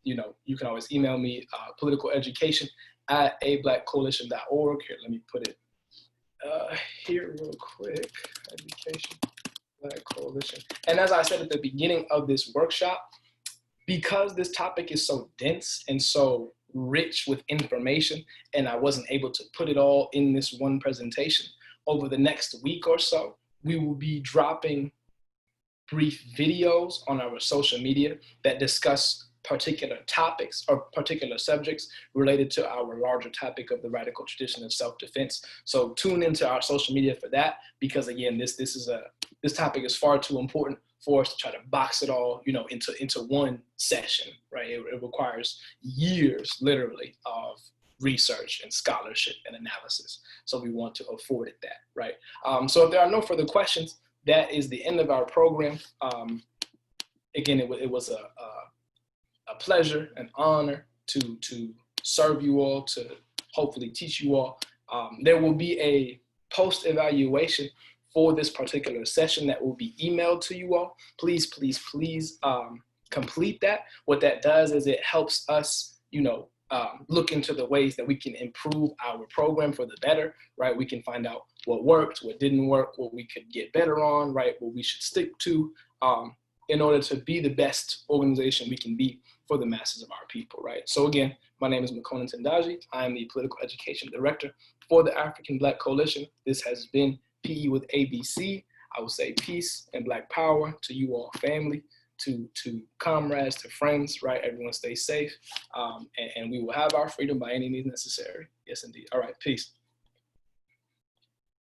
you know, you can always email me, politicaleducation@ablackcoalition.org. Here, let me put it here real quick, Education Black Coalition. And as I said at the beginning of this workshop, because this topic is so dense and so rich with information, and I wasn't able to put it all in this one presentation, over the next week or so, we will be dropping brief videos on our social media that discuss particular topics or particular subjects related to our larger topic of the radical tradition of self-defense. So tune into our social media for that, because again, this topic is far too important for us to try to box it all, you know, into one session, right? It requires years, literally, of research and scholarship and analysis. So we want to afford it that, right? So if there are no further questions, that is the end of our program. Again, it was a pleasure, an honor to serve you all, to hopefully teach you all. There will be a post-evaluation for this particular session that will be emailed to you all. Please, please, please complete that. What that does is it helps us, you know, look into the ways that we can improve our program for the better, right? We can find out what worked, what didn't work, what we could get better on, right? What we should stick to in order to be the best organization we can be for the masses of our people, right? So again, my name is Makonnen Tendaji. I am the Political Education Director for the African Black Coalition. This has been PE with ABC. I will say peace and Black power to you all, family, to comrades, to friends, right? Everyone stay safe. And we will have our freedom by any means necessary. Yes, indeed. All right, peace.